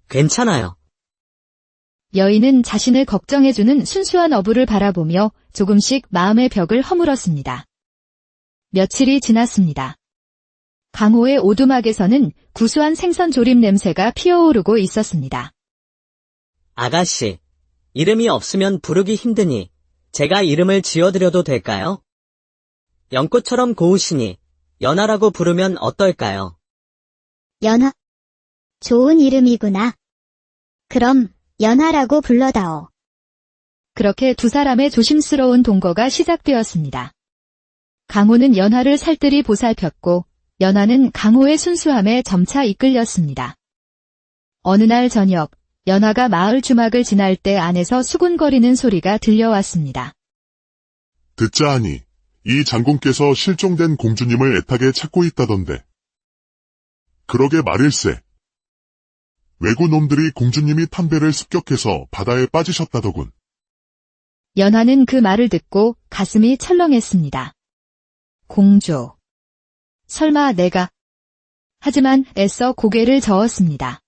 괜찮아요. 여인은 자신을 걱정해주는 순수한 어부를 바라보며 조금씩 마음의 벽을 허물었습니다. 며칠이 지났습니다. 강호의 오두막에서는 구수한 생선 조림 냄새가 피어오르고 있었습니다. 아가씨, 이름이 없으면 부르기 힘드니 제가 이름을 지어드려도 될까요? 연꽃처럼 고우시니 연하라고 부르면 어떨까요? 연하. 좋은 이름이구나. 그럼 연하라고 불러다오. 그렇게 두 사람의 조심스러운 동거가 시작되었습니다. 강호는 연하를 살뜰히 보살폈고 연하는 강호의 순수함에 점차 이끌렸습니다. 어느 날 저녁, 연하가 마을 주막을 지날 때 안에서 수군거리는 소리가 들려왔습니다. 듣자 하니 이 장군께서 실종된 공주님을 애타게 찾고 있다던데. 그러게 말일세. 외구 놈들이 공주님이 탄배를 습격해서 바다에 빠지셨다더군. 연하는 그 말을 듣고 가슴이 철렁했습니다. 공주. 설마 내가. 하지만 애써 고개를 저었습니다.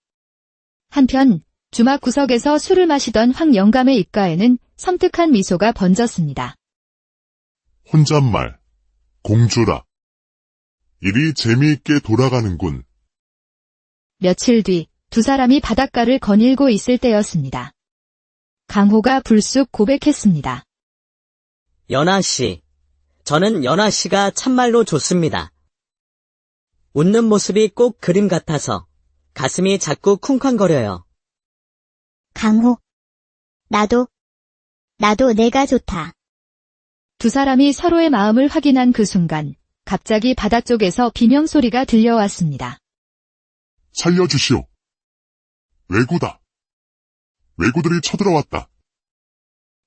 한편 주막 구석에서 술을 마시던 황 영감의 입가에는 섬뜩한 미소가 번졌습니다. 혼잣말. 공주라. 일이 재미있게 돌아가는군. 며칠 뒤 두 사람이 바닷가를 거닐고 있을 때였습니다. 강호가 불쑥 고백했습니다. 연하씨, 저는 연하씨가 참말로 좋습니다. 웃는 모습이 꼭 그림 같아서 가슴이 자꾸 쿵쾅거려요. 강호. 나도 내가 좋다. 두 사람이 서로의 마음을 확인한 그 순간 갑자기 바다 쪽에서 비명소리가 들려왔습니다. 살려주시오. 외구다. 외구들이 쳐들어왔다.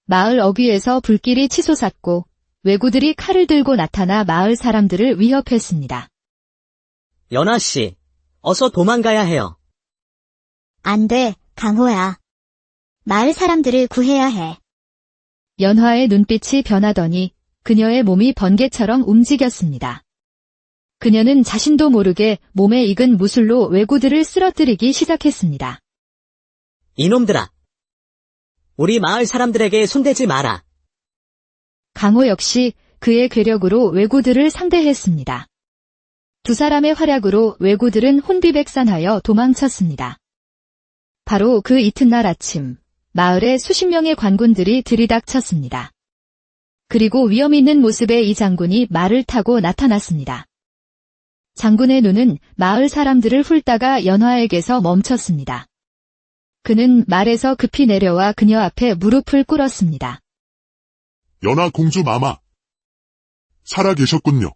마을 어귀에서 불길이 치솟았고 왜구들이 칼을 들고 나타나 마을 사람들을 위협했습니다. 연하씨, 어서 도망가야 해요. 안 돼, 강호야. 마을 사람들을 구해야 해. 연화의 눈빛이 변하더니 그녀의 몸이 번개처럼 움직였습니다. 그녀는 자신도 모르게 몸에 익은 무술로 왜구들을 쓰러뜨리기 시작했습니다. 이놈들아. 우리 마을 사람들에게 손대지 마라. 강호 역시 그의 괴력으로 왜구들을 상대했습니다. 두 사람의 활약으로 왜구들은 혼비백산하여 도망쳤습니다. 바로 그 이튿날 아침, 마을에 수십 명의 관군들이 들이닥쳤습니다. 그리고 위험 있는 모습의 이 장군이 말을 타고 나타났습니다. 장군의 눈은 마을 사람들을 훑다가 연화에게서 멈췄습니다. 그는 말에서 급히 내려와 그녀 앞에 무릎을 꿇었습니다. 연하 공주 마마. 살아계셨군요.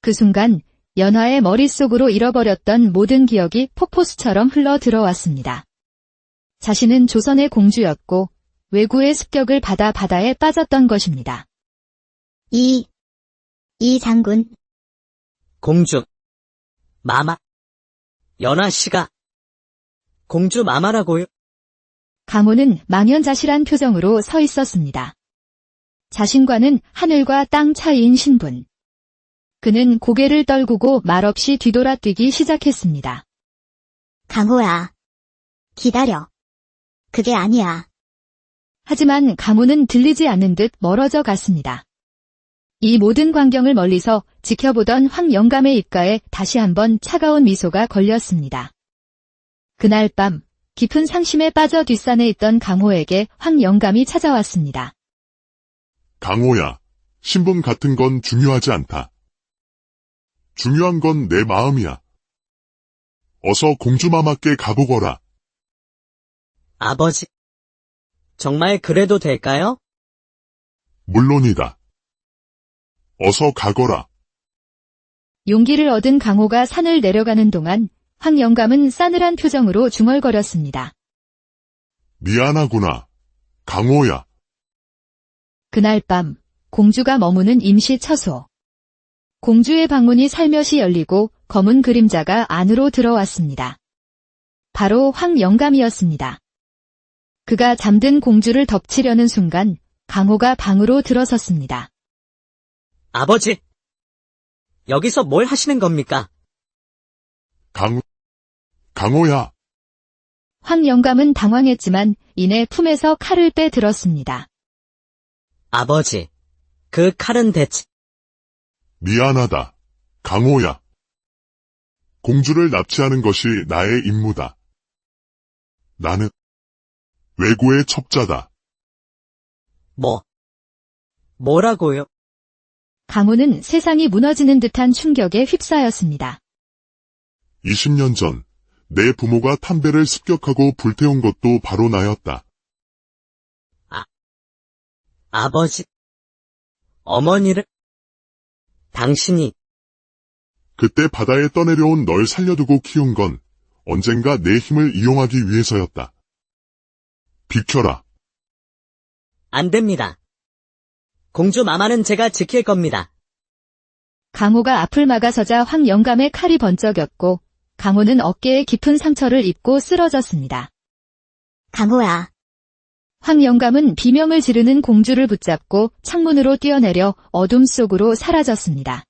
그 순간 연화의 머릿속으로 잃어버렸던 모든 기억이 폭포수처럼 흘러 들어왔습니다. 자신은 조선의 공주였고 왜구의 습격을 받아 바다에 빠졌던 것입니다. 이 장군, 공주. 마마. 연하 씨가 공주 마마라고요? 강호는 망연자실한 표정으로 서 있었습니다. 자신과는 하늘과 땅 차이인 신분. 그는 고개를 떨구고 말없이 뒤돌아 뛰기 시작했습니다. 강호야. 기다려. 그게 아니야. 하지만 강호는 들리지 않는 듯 멀어져 갔습니다. 이 모든 광경을 멀리서 지켜보던 황영감의 입가에 다시 한번 차가운 미소가 걸렸습니다. 그날 밤 깊은 상심에 빠져 뒷산에 있던 강호에게 황영감이 찾아왔습니다. 강호야, 신분 같은 건 중요하지 않다. 중요한 건 내 마음이야. 어서 공주마마께 가보거라. 아버지. 정말 그래도 될까요? 물론이다. 어서 가거라. 용기를 얻은 강호가 산을 내려가는 동안 황영감은 싸늘한 표정으로 중얼거렸습니다. 미안하구나. 강호야. 그날 밤 공주가 머무는 임시 처소. 공주의 방문이 살며시 열리고 검은 그림자가 안으로 들어왔습니다. 바로 황영감이었습니다. 그가 잠든 공주를 덮치려는 순간 강호가 방으로 들어섰습니다. 아버지. 여기서 뭘 하시는 겁니까? 강호야. 황영감은 당황했지만 이내 품에서 칼을 빼들었습니다. 아버지. 그 칼은 대체... 미안하다. 강호야. 공주를 납치하는 것이 나의 임무다. 나는 왜구의 첩자다. 뭐라고요? 강호는 세상이 무너지는 듯한 충격에 휩싸였습니다. 20년 전, 내 부모가 탐배를 습격하고 불태운 것도 바로 나였다. 아버지. 어머니를... 당신이... 그때 바다에 떠내려온 널 살려두고 키운 건 언젠가 내 힘을 이용하기 위해서였다. 비켜라. 안 됩니다. 공주 마마는 제가 지킬 겁니다. 강호가 앞을 막아서자 황영감의 칼이 번쩍였고 강호는 어깨에 깊은 상처를 입고 쓰러졌습니다. 강호야. 황영감은 비명을 지르는 공주를 붙잡고 창문으로 뛰어내려 어둠 속으로 사라졌습니다.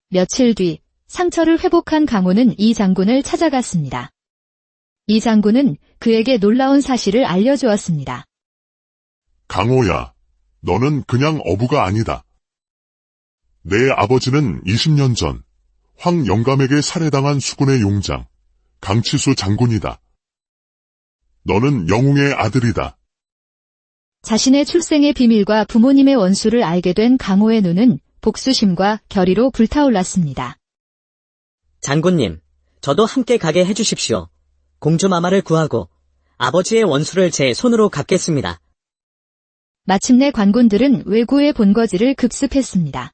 며칠 뒤 상처를 회복한 강호는 이 장군을 찾아갔습니다. 이 장군은 그에게 놀라운 사실을 알려주었습니다. 강호야, 너는 그냥 어부가 아니다. 내 아버지는 20년 전 황영감에게 살해당한 수군의 용장, 강치수 장군이다. 너는 영웅의 아들이다. 자신의 출생의 비밀과 부모님의 원수를 알게 된 강호의 눈은 복수심과 결의로 불타올랐습니다. 장군님, 저도 함께 가게 해주십시오. 공주 마마를 구하고 아버지의 원수를 제 손으로 갚겠습니다. 마침내 관군들은 왜구의 본거지를 급습했습니다.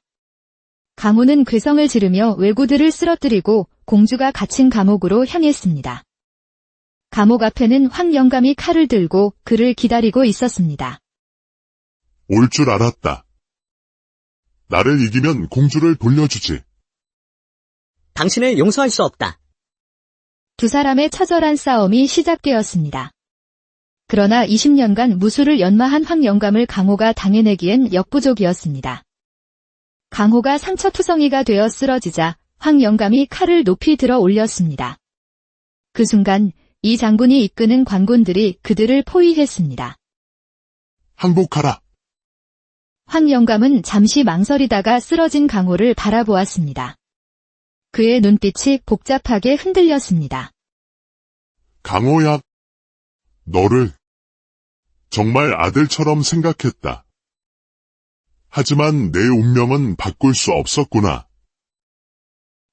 강호는 괴성을 지르며 왜구들을 쓰러뜨리고 공주가 갇힌 감옥으로 향했습니다. 감옥 앞에는 황영감이 칼을 들고 그를 기다리고 있었습니다. 올 줄 알았다. 나를 이기면 공주를 돌려주지. 당신을 용서할 수 없다. 두 사람의 처절한 싸움이 시작되었습니다. 그러나 20년간 무수를 연마한 황영감을 강호가 당해내기엔 역부족이었습니다. 강호가 상처투성이가 되어 쓰러지자 황영감이 칼을 높이 들어 올렸습니다. 그 순간 이 장군이 이끄는 관군들이 그들을 포위했습니다. 항복하라. 황영감은 잠시 망설이다가 쓰러진 강호를 바라보았습니다. 그의 눈빛이 복잡하게 흔들렸습니다. 강호야, 너를 정말 아들처럼 생각했다. 하지만 내 운명은 바꿀 수 없었구나.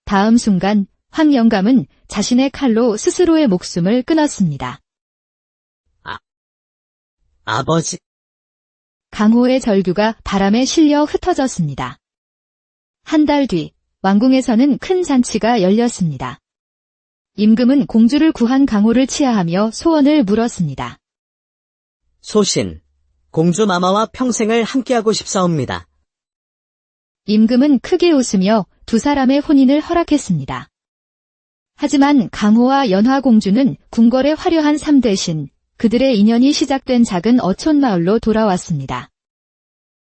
다음 순간 황 영감은 자신의 칼로 스스로의 목숨을 끊었습니다. 아버지, 강호의 절규가 바람에 실려 흩어졌습니다. 한 달 뒤 왕궁에서는 큰 잔치가 열렸습니다. 임금은 공주를 구한 강호를 치하하며 소원을 물었습니다. 소신, 공주 마마와 평생을 함께하고 싶사옵니다. 임금은 크게 웃으며 두 사람의 혼인을 허락했습니다. 하지만 강호와 연화공주는 궁궐의 화려한 삶 대신 그들의 인연이 시작된 작은 어촌마을로 돌아왔습니다.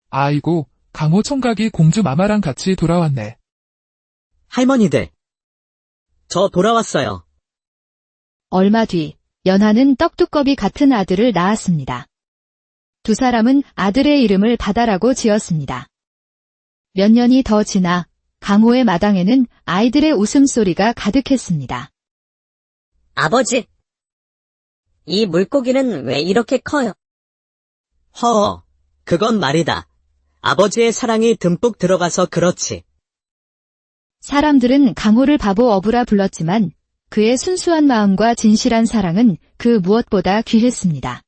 아이고, 강호 총각이 공주 마마랑 같이 돌아왔네. 할머니들, 저 돌아왔어요. 얼마 뒤 연하는 떡두꺼비 같은 아들을 낳았습니다. 두 사람은 아들의 이름을 바다라고 지었습니다. 몇 년이 더 지나 강호의 마당에는 아이들의 웃음소리가 가득했습니다. 아버지, 이 물고기는 왜 이렇게 커요? 허, 그건 말이다. 아버지의 사랑이 듬뿍 들어가서 그렇지. 사람들은 강호를 바보 어부라 불렀지만 그의 순수한 마음과 진실한 사랑은 그 무엇보다 귀했습니다.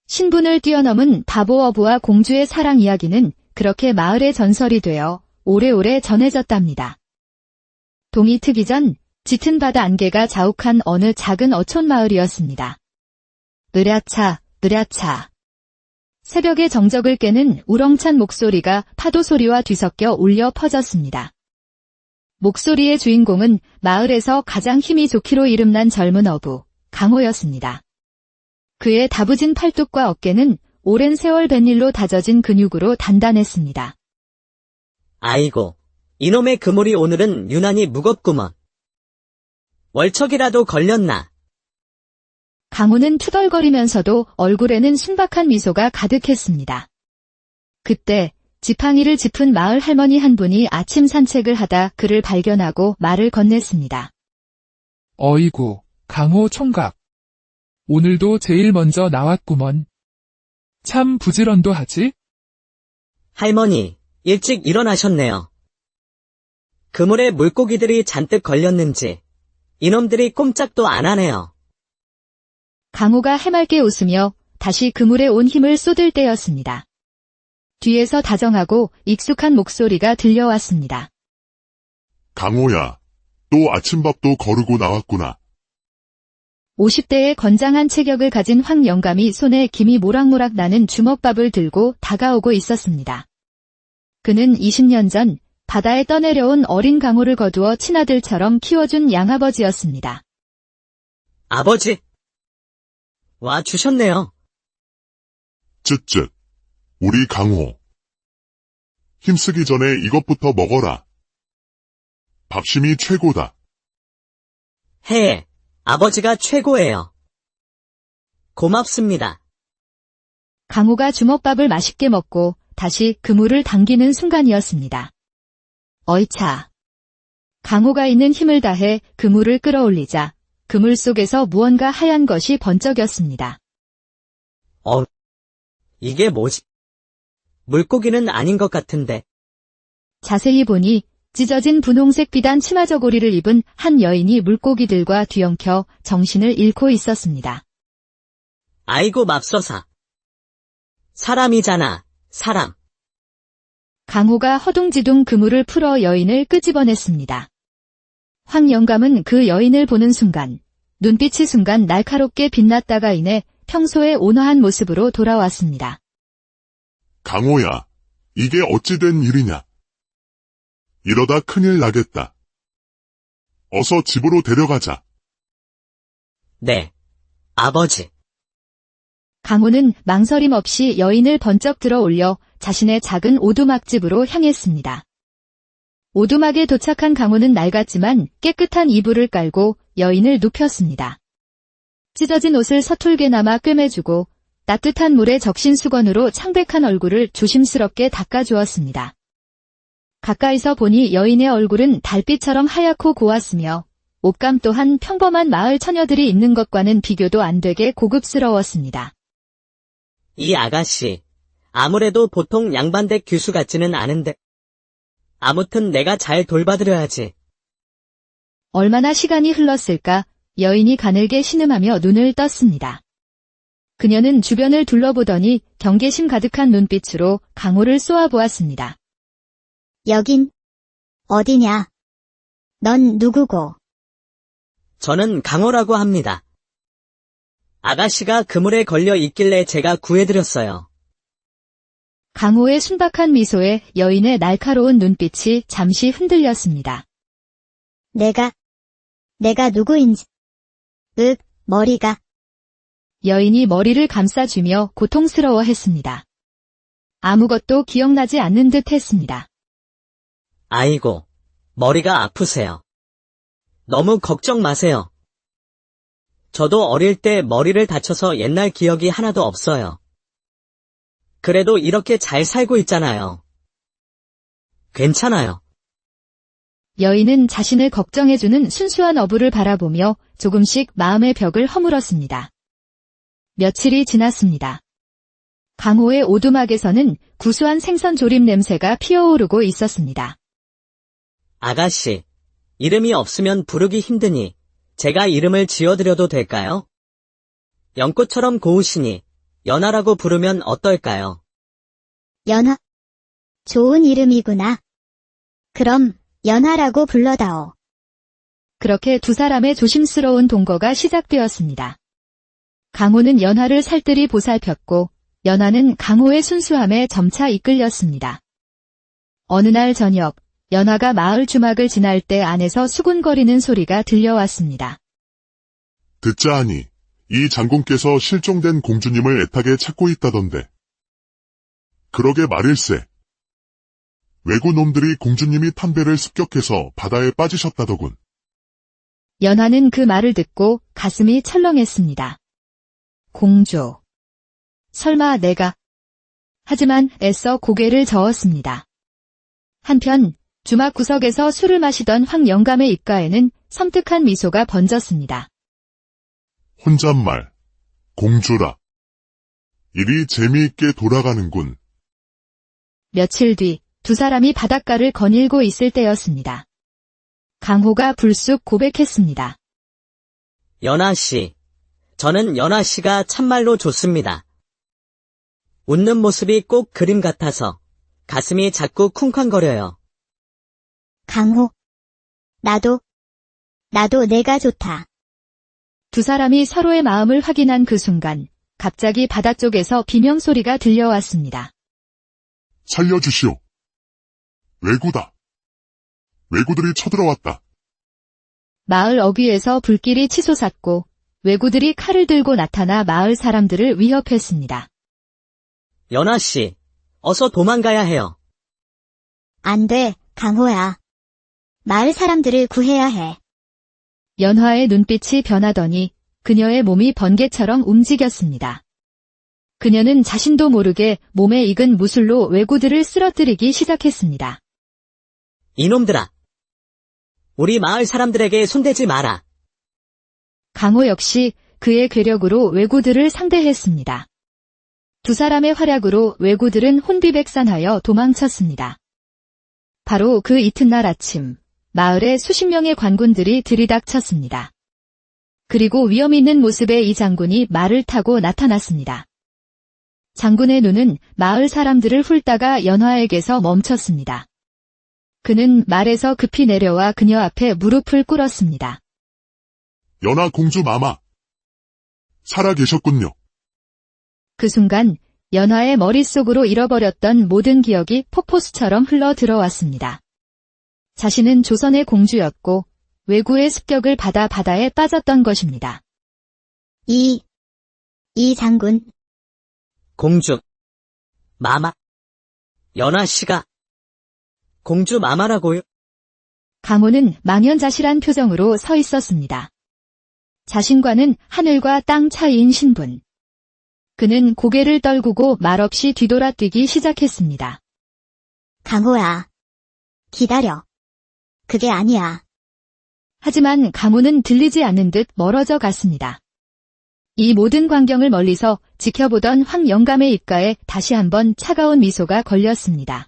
신분을 뛰어넘은 바보 어부와 공주의 사랑 이야기는 그렇게 마을의 전설이 되어 오래오래 전해졌답니다. 동이 트기 전 짙은 바다 안개가 자욱한 어느 작은 어촌 마을이었습니다. 으랴차, 으랴차. 새벽의 정적을 깨는 우렁찬 목소리가 파도 소리와 뒤섞여 울려 퍼졌습니다. 목소리의 주인공은 마을에서 가장 힘이 좋기로 이름난 젊은 어부, 강호였습니다. 그의 다부진 팔뚝과 어깨는 오랜 세월 뱃일로 다져진 근육으로 단단했습니다. 아이고, 이놈의 그물이 오늘은 유난히 무겁구먼. 월척이라도 걸렸나? 강호는 투덜거리면서도 얼굴에는 순박한 미소가 가득했습니다. 그때 지팡이를 짚은 마을 할머니 한 분이 아침 산책을 하다 그를 발견하고 말을 건넸습니다. 어이구, 강호 총각. 오늘도 제일 먼저 나왔구먼. 참 부지런도 하지? 할머니, 일찍 일어나셨네요. 그물에 물고기들이 잔뜩 걸렸는지 이놈들이 꼼짝도 안 하네요. 강호가 해맑게 웃으며 다시 그물에 온 힘을 쏟을 때였습니다. 뒤에서 다정하고 익숙한 목소리가 들려왔습니다. 강호야, 또 아침밥도 거르고 나왔구나. 50대의 건장한 체격을 가진 황 영감이 손에 김이 모락모락 나는 주먹밥을 들고 다가오고 있었습니다. 그는 20년 전 바다에 떠내려온 어린 강호를 거두어 친아들처럼 키워준 양아버지였습니다. 아버지! 와 주셨네요. 쯧쯧, 우리 강호. 힘쓰기 전에 이것부터 먹어라. 밥심이 최고다. 해, 아버지가 최고예요. 고맙습니다. 강호가 주먹밥을 맛있게 먹고 다시 그물을 당기는 순간이었습니다. 어이차. 강호가 있는 힘을 다해 그물을 끌어올리자 그물 속에서 무언가 하얀 것이 번쩍였습니다. 이게 뭐지? 물고기는 아닌 것 같은데. 자세히 보니 찢어진 분홍색 비단 치마 저고리를 입은 한 여인이 물고기들과 뒤엉켜 정신을 잃고 있었습니다. 아이고 맙소사. 사람이잖아, 사람. 강호가 허둥지둥 그물을 풀어 여인을 끄집어냈습니다. 황 영감은 그 여인을 보는 순간 눈빛이 순간 날카롭게 빛났다가 이내 평소의 온화한 모습으로 돌아왔습니다. 강호야, 이게 어찌 된 일이냐? 이러다 큰일 나겠다. 어서 집으로 데려가자. 네, 아버지. 강호는 망설임 없이 여인을 번쩍 들어 올려 자신의 작은 오두막집으로 향했습니다. 오두막에 도착한 강호는 낡았지만 깨끗한 이불을 깔고 여인을 눕혔습니다. 찢어진 옷을 서툴게나마 꿰매주고 따뜻한 물에 적신 수건으로 창백한 얼굴을 조심스럽게 닦아주었습니다. 가까이서 보니 여인의 얼굴은 달빛처럼 하얗고 고왔으며 옷감 또한 평범한 마을 처녀들이 입는 것과는 비교도 안 되게 고급스러웠습니다. 이 아가씨, 아무래도 보통 양반댁 규수 같지는 않은데. 아무튼 내가 잘 돌봐드려야지. 얼마나 시간이 흘렀을까 여인이 가늘게 신음하며 눈을 떴습니다. 그녀는 주변을 둘러보더니 경계심 가득한 눈빛으로 강호를 쏘아보았습니다. 여긴 어디냐? 넌 누구고? 저는 강호라고 합니다. 아가씨가 그물에 걸려 있길래 제가 구해드렸어요. 강호의 순박한 미소에 여인의 날카로운 눈빛이 잠시 흔들렸습니다. 내가 누구인지. 머리가. 여인이 머리를 감싸주며 고통스러워했습니다. 아무것도 기억나지 않는 듯 했습니다. 아이고, 머리가 아프세요. 너무 걱정 마세요. 저도 어릴 때 머리를 다쳐서 옛날 기억이 하나도 없어요. 그래도 이렇게 잘 살고 있잖아요. 괜찮아요. 여인은 자신을 걱정해주는 순수한 어부를 바라보며 조금씩 마음의 벽을 허물었습니다. 며칠이 지났습니다. 강호의 오두막에서는 구수한 생선 조림 냄새가 피어오르고 있었습니다. 아가씨, 이름이 없으면 부르기 힘드니 제가 이름을 지어드려도 될까요? 연꽃처럼 고우시니 연하라고 부르면 어떨까요? 연하. 좋은 이름이구나. 그럼 연하라고 불러다오. 그렇게 두 사람의 조심스러운 동거가 시작되었습니다. 강호는 연하를 살뜰히 보살폈고 연하는 강호의 순수함에 점차 이끌렸습니다. 어느 날 저녁, 연하가 마을 주막을 지날 때 안에서 수군거리는 소리가 들려왔습니다. 듣자 하니 이 장군께서 실종된 공주님을 애타게 찾고 있다던데. 그러게 말일세. 외구 놈들이 공주님이 탄 배를 습격해서 바다에 빠지셨다더군. 연하는 그 말을 듣고 가슴이 철렁했습니다. 공주. 설마 내가. 하지만 애써 고개를 저었습니다. 한편 주막 구석에서 술을 마시던 황 영감의 입가에는 섬뜩한 미소가 번졌습니다. 혼잣말. 공주라. 일이 재미있게 돌아가는군. 며칠 뒤 두 사람이 바닷가를 거닐고 있을 때였습니다. 강호가 불쑥 고백했습니다. 연하씨, 저는 연하씨가 참말로 좋습니다. 웃는 모습이 꼭 그림 같아서 가슴이 자꾸 쿵쾅거려요. 강호. 나도 내가 좋다. 두 사람이 서로의 마음을 확인한 그 순간 갑자기 바다 쪽에서 비명소리가 들려왔습니다. 살려주시오. 외구다. 외구들이 쳐들어왔다. 마을 어귀에서 불길이 치솟았고 왜구들이 칼을 들고 나타나 마을 사람들을 위협했습니다. 연하씨, 어서 도망가야 해요. 안 돼, 강호야. 마을 사람들을 구해야 해. 연화의 눈빛이 변하더니 그녀의 몸이 번개처럼 움직였습니다. 그녀는 자신도 모르게 몸에 익은 무술로 왜구들을 쓰러뜨리기 시작했습니다. 이놈들아. 우리 마을 사람들에게 손대지 마라. 강호 역시 그의 괴력으로 왜구들을 상대했습니다. 두 사람의 활약으로 왜구들은 혼비백산하여 도망쳤습니다. 바로 그 이튿날 아침, 마을에 수십 명의 관군들이 들이닥쳤습니다. 그리고 위험 있는 모습의 이 장군이 말을 타고 나타났습니다. 장군의 눈은 마을 사람들을 훑다가 연화에게서 멈췄습니다. 그는 말에서 급히 내려와 그녀 앞에 무릎을 꿇었습니다. 연하 공주 마마. 살아 계셨군요. 그 순간 연화의 머릿속으로 잃어버렸던 모든 기억이 폭포수처럼 흘러 들어왔습니다. 자신은 조선의 공주였고 왜구의 습격을 받아 바다에 빠졌던 것입니다. 이 장군. 공주. 마마. 연하씨가. 공주 마마라고요? 강호는 망연자실한 표정으로 서 있었습니다. 자신과는 하늘과 땅 차이인 신분. 그는 고개를 떨구고 말없이 뒤돌아 뛰기 시작했습니다. 강호야. 기다려. 그게 아니야. 하지만 강호는 들리지 않는 듯 멀어져 갔습니다. 이 모든 광경을 멀리서 지켜보던 황 영감의 입가에 다시 한번 차가운 미소가 걸렸습니다.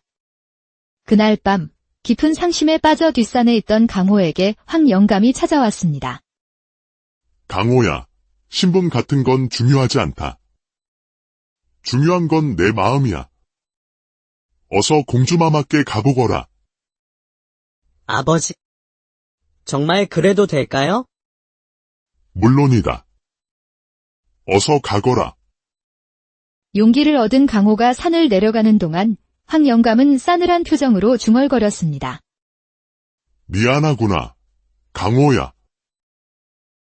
그날 밤 깊은 상심에 빠져 뒷산에 있던 강호에게 황 영감이 찾아왔습니다. 강호야, 신분 같은 건 중요하지 않다. 중요한 건 내 마음이야. 어서 공주마마께 가보거라. 아버지. 정말 그래도 될까요? 물론이다. 어서 가거라. 용기를 얻은 강호가 산을 내려가는 동안 황 영감은 싸늘한 표정으로 중얼거렸습니다. 미안하구나. 강호야.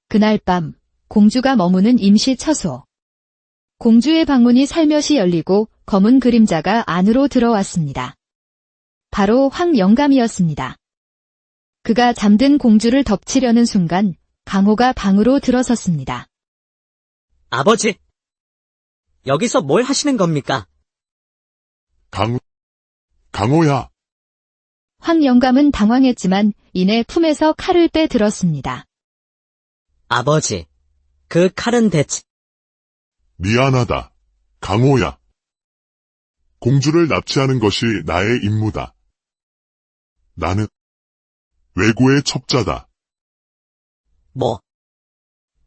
그날 밤 공주가 머무는 임시 처소. 공주의 방문이 살며시 열리고 검은 그림자가 안으로 들어왔습니다. 바로 황 영감이었습니다. 그가 잠든 공주를 덮치려는 순간 강호가 방으로 들어섰습니다. 아버지. 여기서 뭘 하시는 겁니까? 강호야. 황 영감은 당황했지만 이내 품에서 칼을 빼들었습니다. 아버지. 그 칼은 대체... 미안하다. 강호야. 공주를 납치하는 것이 나의 임무다. 나는 왜구의 첩자다.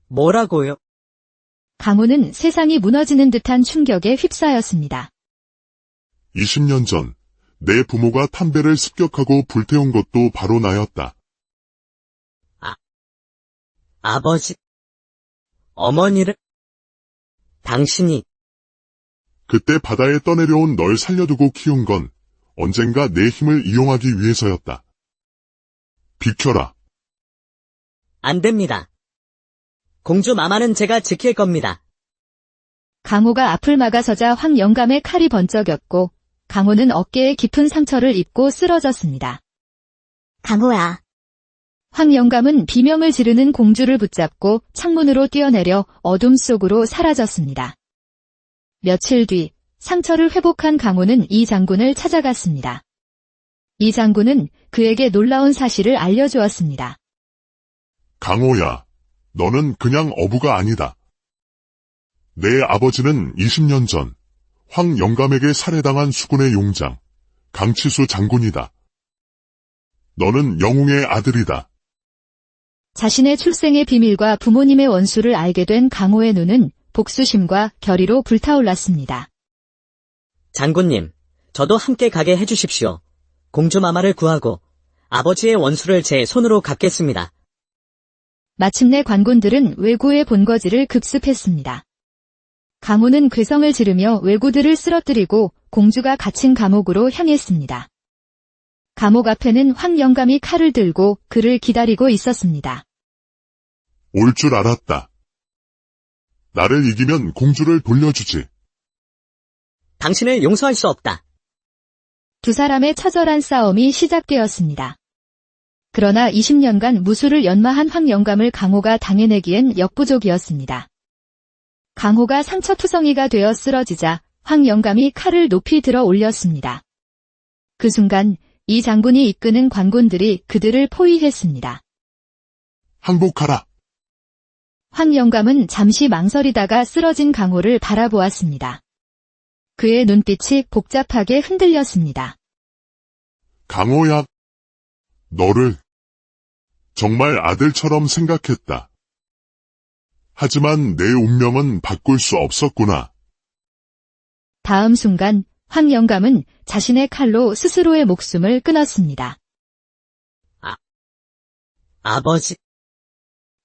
뭐라고요? 강호는 세상이 무너지는 듯한 충격에 휩싸였습니다. 20년 전, 내 부모가 탐배를 습격하고 불태운 것도 바로 나였다. 아버지. 어머니를... 당신이... 그때 바다에 떠내려온 널 살려두고 키운 건 언젠가 내 힘을 이용하기 위해서였다. 비켜라. 안 됩니다. 공주 마마는 제가 지킬 겁니다. 강호가 앞을 막아서자 황 영감의 칼이 번쩍였고 강호는 어깨에 깊은 상처를 입고 쓰러졌습니다. 강호야. 황 영감은 비명을 지르는 공주를 붙잡고 창문으로 뛰어내려 어둠 속으로 사라졌습니다. 며칠 뒤 상처를 회복한 강호는 이 장군을 찾아갔습니다. 이 장군은 그에게 놀라운 사실을 알려주었습니다. 강호야, 너는 그냥 어부가 아니다. 내 아버지는 20년 전 황 영감에게 살해당한 수군의 용장, 강치수 장군이다. 너는 영웅의 아들이다. 자신의 출생의 비밀과 부모님의 원수를 알게 된 강호의 눈은 복수심과 결의로 불타올랐습니다. 장군님, 저도 함께 가게 해주십시오. 공주 마마를 구하고 아버지의 원수를 제 손으로 갚겠습니다. 마침내 관군들은 왜구의 본거지를 급습했습니다. 강호는 괴성을 지르며 왜구들을 쓰러뜨리고 공주가 갇힌 감옥으로 향했습니다. 감옥 앞에는 황 영감이 칼을 들고 그를 기다리고 있었습니다. 올 줄 알았다. 나를 이기면 공주를 돌려주지. 당신을 용서할 수 없다. 두 사람의 처절한 싸움이 시작되었습니다. 그러나 20년간 무수를 연마한 황 영감을 강호가 당해내기엔 역부족이었습니다. 강호가 상처투성이가 되어 쓰러지자 황 영감이 칼을 높이 들어 올렸습니다. 그 순간 이 장군이 이끄는 관군들이 그들을 포위했습니다. 항복하라. 황 영감은 잠시 망설이다가 쓰러진 강호를 바라보았습니다. 그의 눈빛이 복잡하게 흔들렸습니다. 강호야, 너를 정말 아들처럼 생각했다. 하지만 내 운명은 바꿀 수 없었구나. 다음 순간 황 영감은 자신의 칼로 스스로의 목숨을 끊었습니다. 아버지.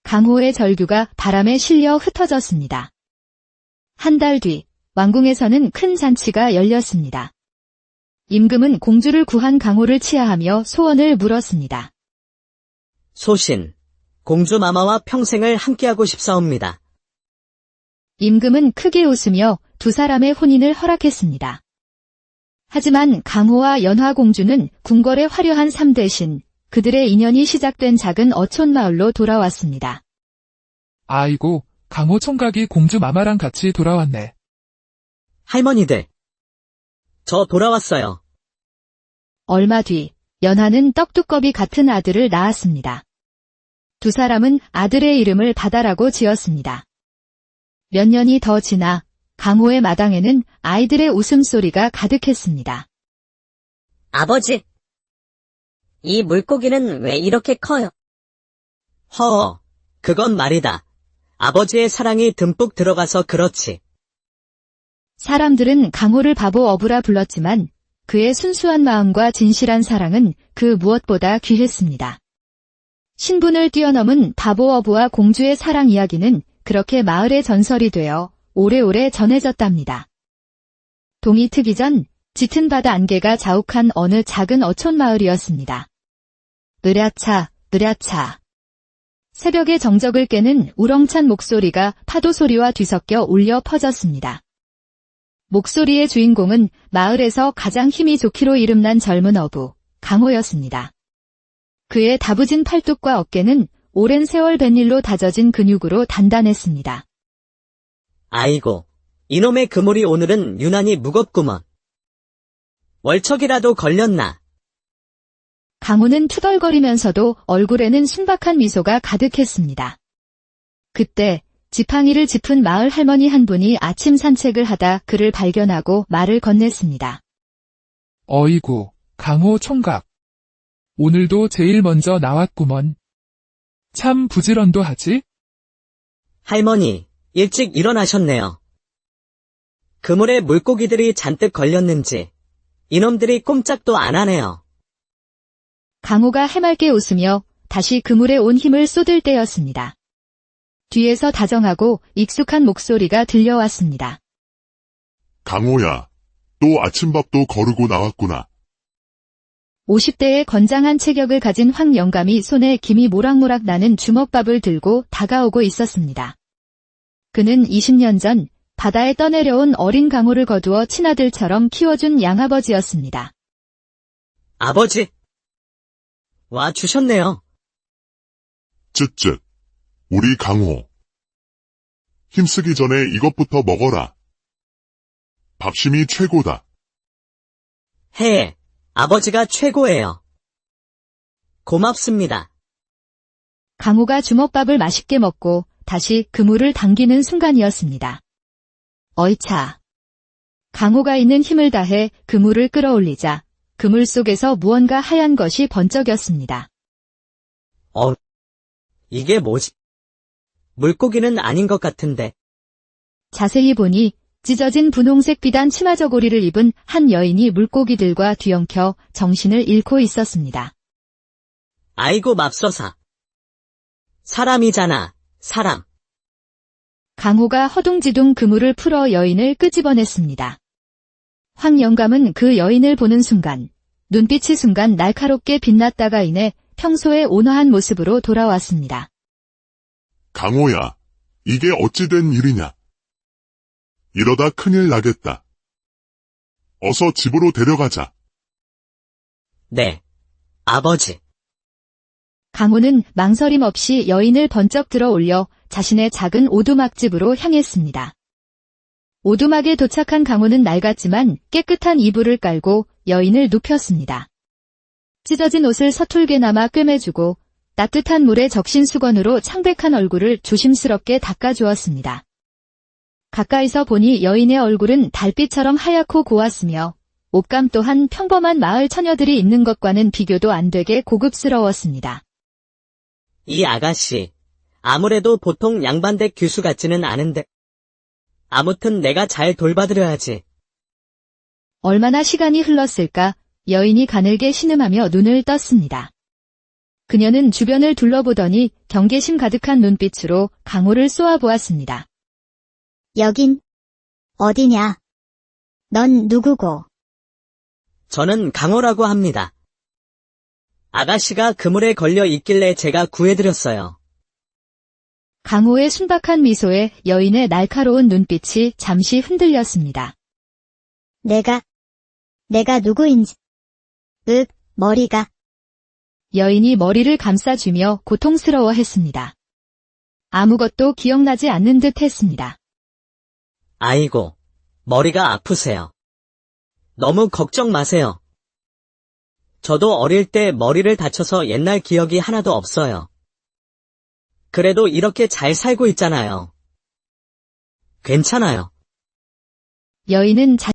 강호의 절규가 바람에 실려 흩어졌습니다. 한 달 뒤 왕궁에서는 큰 잔치가 열렸습니다. 임금은 공주를 구한 강호를 치하하며 소원을 물었습니다. 소신, 공주 마마와 평생을 함께하고 싶사옵니다. 임금은 크게 웃으며 두 사람의 혼인을 허락했습니다. 하지만 강호와 연화공주는 궁궐의 화려한 삶 대신 그들의 인연이 시작된 작은 어촌마을로 돌아왔습니다. 아이고, 강호 총각이 공주 마마랑 같이 돌아왔네. 할머니들. 저 돌아왔어요. 얼마 뒤 연하는 떡두꺼비 같은 아들을 낳았습니다. 두 사람은 아들의 이름을 바다라고 지었습니다. 몇 년이 더 지나 강호의 마당에는 아이들의 웃음소리가 가득했습니다. 아버지, 이 물고기는 왜 이렇게 커요? 허, 그건 말이다. 아버지의 사랑이 듬뿍 들어가서 그렇지. 사람들은 강호를 바보 어부라 불렀지만 그의 순수한 마음과 진실한 사랑은 그 무엇보다 귀했습니다. 신분을 뛰어넘은 바보 어부와 공주의 사랑 이야기는 그렇게 마을의 전설이 되어 오래오래 전해졌답니다. 동이 트기 전 짙은 바다 안개가 자욱한 어느 작은 어촌 마을이었습니다. 으랴차, 으랴차. 새벽의 정적을 깨는 우렁찬 목소리가 파도 소리와 뒤섞여 울려 퍼졌습니다. 목소리의 주인공은 마을에서 가장 힘이 좋기로 이름난 젊은 어부, 강호였습니다. 그의 다부진 팔뚝과 어깨는 오랜 세월 뱃일로 다져진 근육으로 단단했습니다. 아이고, 이놈의 그물이 오늘은 유난히 무겁구먼. 월척이라도 걸렸나? 강호는 투덜거리면서도 얼굴에는 순박한 미소가 가득했습니다. 그때 지팡이를 짚은 마을 할머니 한 분이 아침 산책을 하다 그를 발견하고 말을 건넸습니다. 어이구, 강호 총각. 오늘도 제일 먼저 나왔구먼. 참 부지런도 하지? 할머니, 일찍 일어나셨네요. 그물에 물고기들이 잔뜩 걸렸는지 이놈들이 꼼짝도 안 하네요. 강호가 해맑게 웃으며 다시 그물에 온 힘을 쏟을 때였습니다. 뒤에서 다정하고 익숙한 목소리가 들려왔습니다. 강호야, 또 아침밥도 거르고 나왔구나. 50대의 건장한 체격을 가진 황 영감이 손에 김이 모락모락 나는 주먹밥을 들고 다가오고 있었습니다. 그는 20년 전 바다에 떠내려온 어린 강호를 거두어 친아들처럼 키워준 양아버지였습니다. 아버지! 와 주셨네요. 쯧쯧. 우리 강호. 힘쓰기 전에 이것부터 먹어라. 밥심이 최고다. 해, 아버지가 최고예요. 고맙습니다. 강호가 주먹밥을 맛있게 먹고 다시 그물을 당기는 순간이었습니다. 어이차. 강호가 있는 힘을 다해 그물을 끌어올리자 그물 속에서 무언가 하얀 것이 번쩍였습니다. 이게 뭐지? 물고기는 아닌 것 같은데. 자세히 보니 찢어진 분홍색 비단 치마 저고리를 입은 한 여인이 물고기들과 뒤엉켜 정신을 잃고 있었습니다. 아이고 맙소사. 사람이잖아, 사람. 강호가 허둥지둥 그물을 풀어 여인을 끄집어냈습니다. 황 영감은 그 여인을 보는 순간 눈빛이 순간 날카롭게 빛났다가 이내 평소의 온화한 모습으로 돌아왔습니다. 강호야, 이게 어찌 된 일이냐? 이러다 큰일 나겠다. 어서 집으로 데려가자. 네, 아버지. 강호는 망설임 없이 여인을 번쩍 들어 올려 자신의 작은 오두막집으로 향했습니다. 오두막에 도착한 강호는 낡았지만 깨끗한 이불을 깔고 여인을 눕혔습니다. 찢어진 옷을 서툴게나마 꿰매주고 따뜻한 물에 적신 수건으로 창백한 얼굴을 조심스럽게 닦아주었습니다. 가까이서 보니 여인의 얼굴은 달빛처럼 하얗고 고왔으며 옷감 또한 평범한 마을 처녀들이 입는 것과는 비교도 안 되게 고급스러웠습니다. 이 아가씨, 아무래도 보통 양반댁 규수 같지는 않은데. 아무튼 내가 잘 돌봐드려야지. 얼마나 시간이 흘렀을까 여인이 가늘게 신음하며 눈을 떴습니다. 그녀는 주변을 둘러보더니 경계심 가득한 눈빛으로 강호를 쏘아보았습니다. 여긴 어디냐? 넌 누구고? 저는 강호라고 합니다. 아가씨가 그물에 걸려 있길래 제가 구해드렸어요. 강호의 순박한 미소에 여인의 날카로운 눈빛이 잠시 흔들렸습니다. 내가 누구인지. 머리가. 여인이 머리를 감싸주며 고통스러워했습니다. 아무것도 기억나지 않는 듯 했습니다. 아이고, 머리가 아프세요. 너무 걱정 마세요. 저도 어릴 때 머리를 다쳐서 옛날 기억이 하나도 없어요. 그래도 이렇게 잘 살고 있잖아요. 괜찮아요. 여인은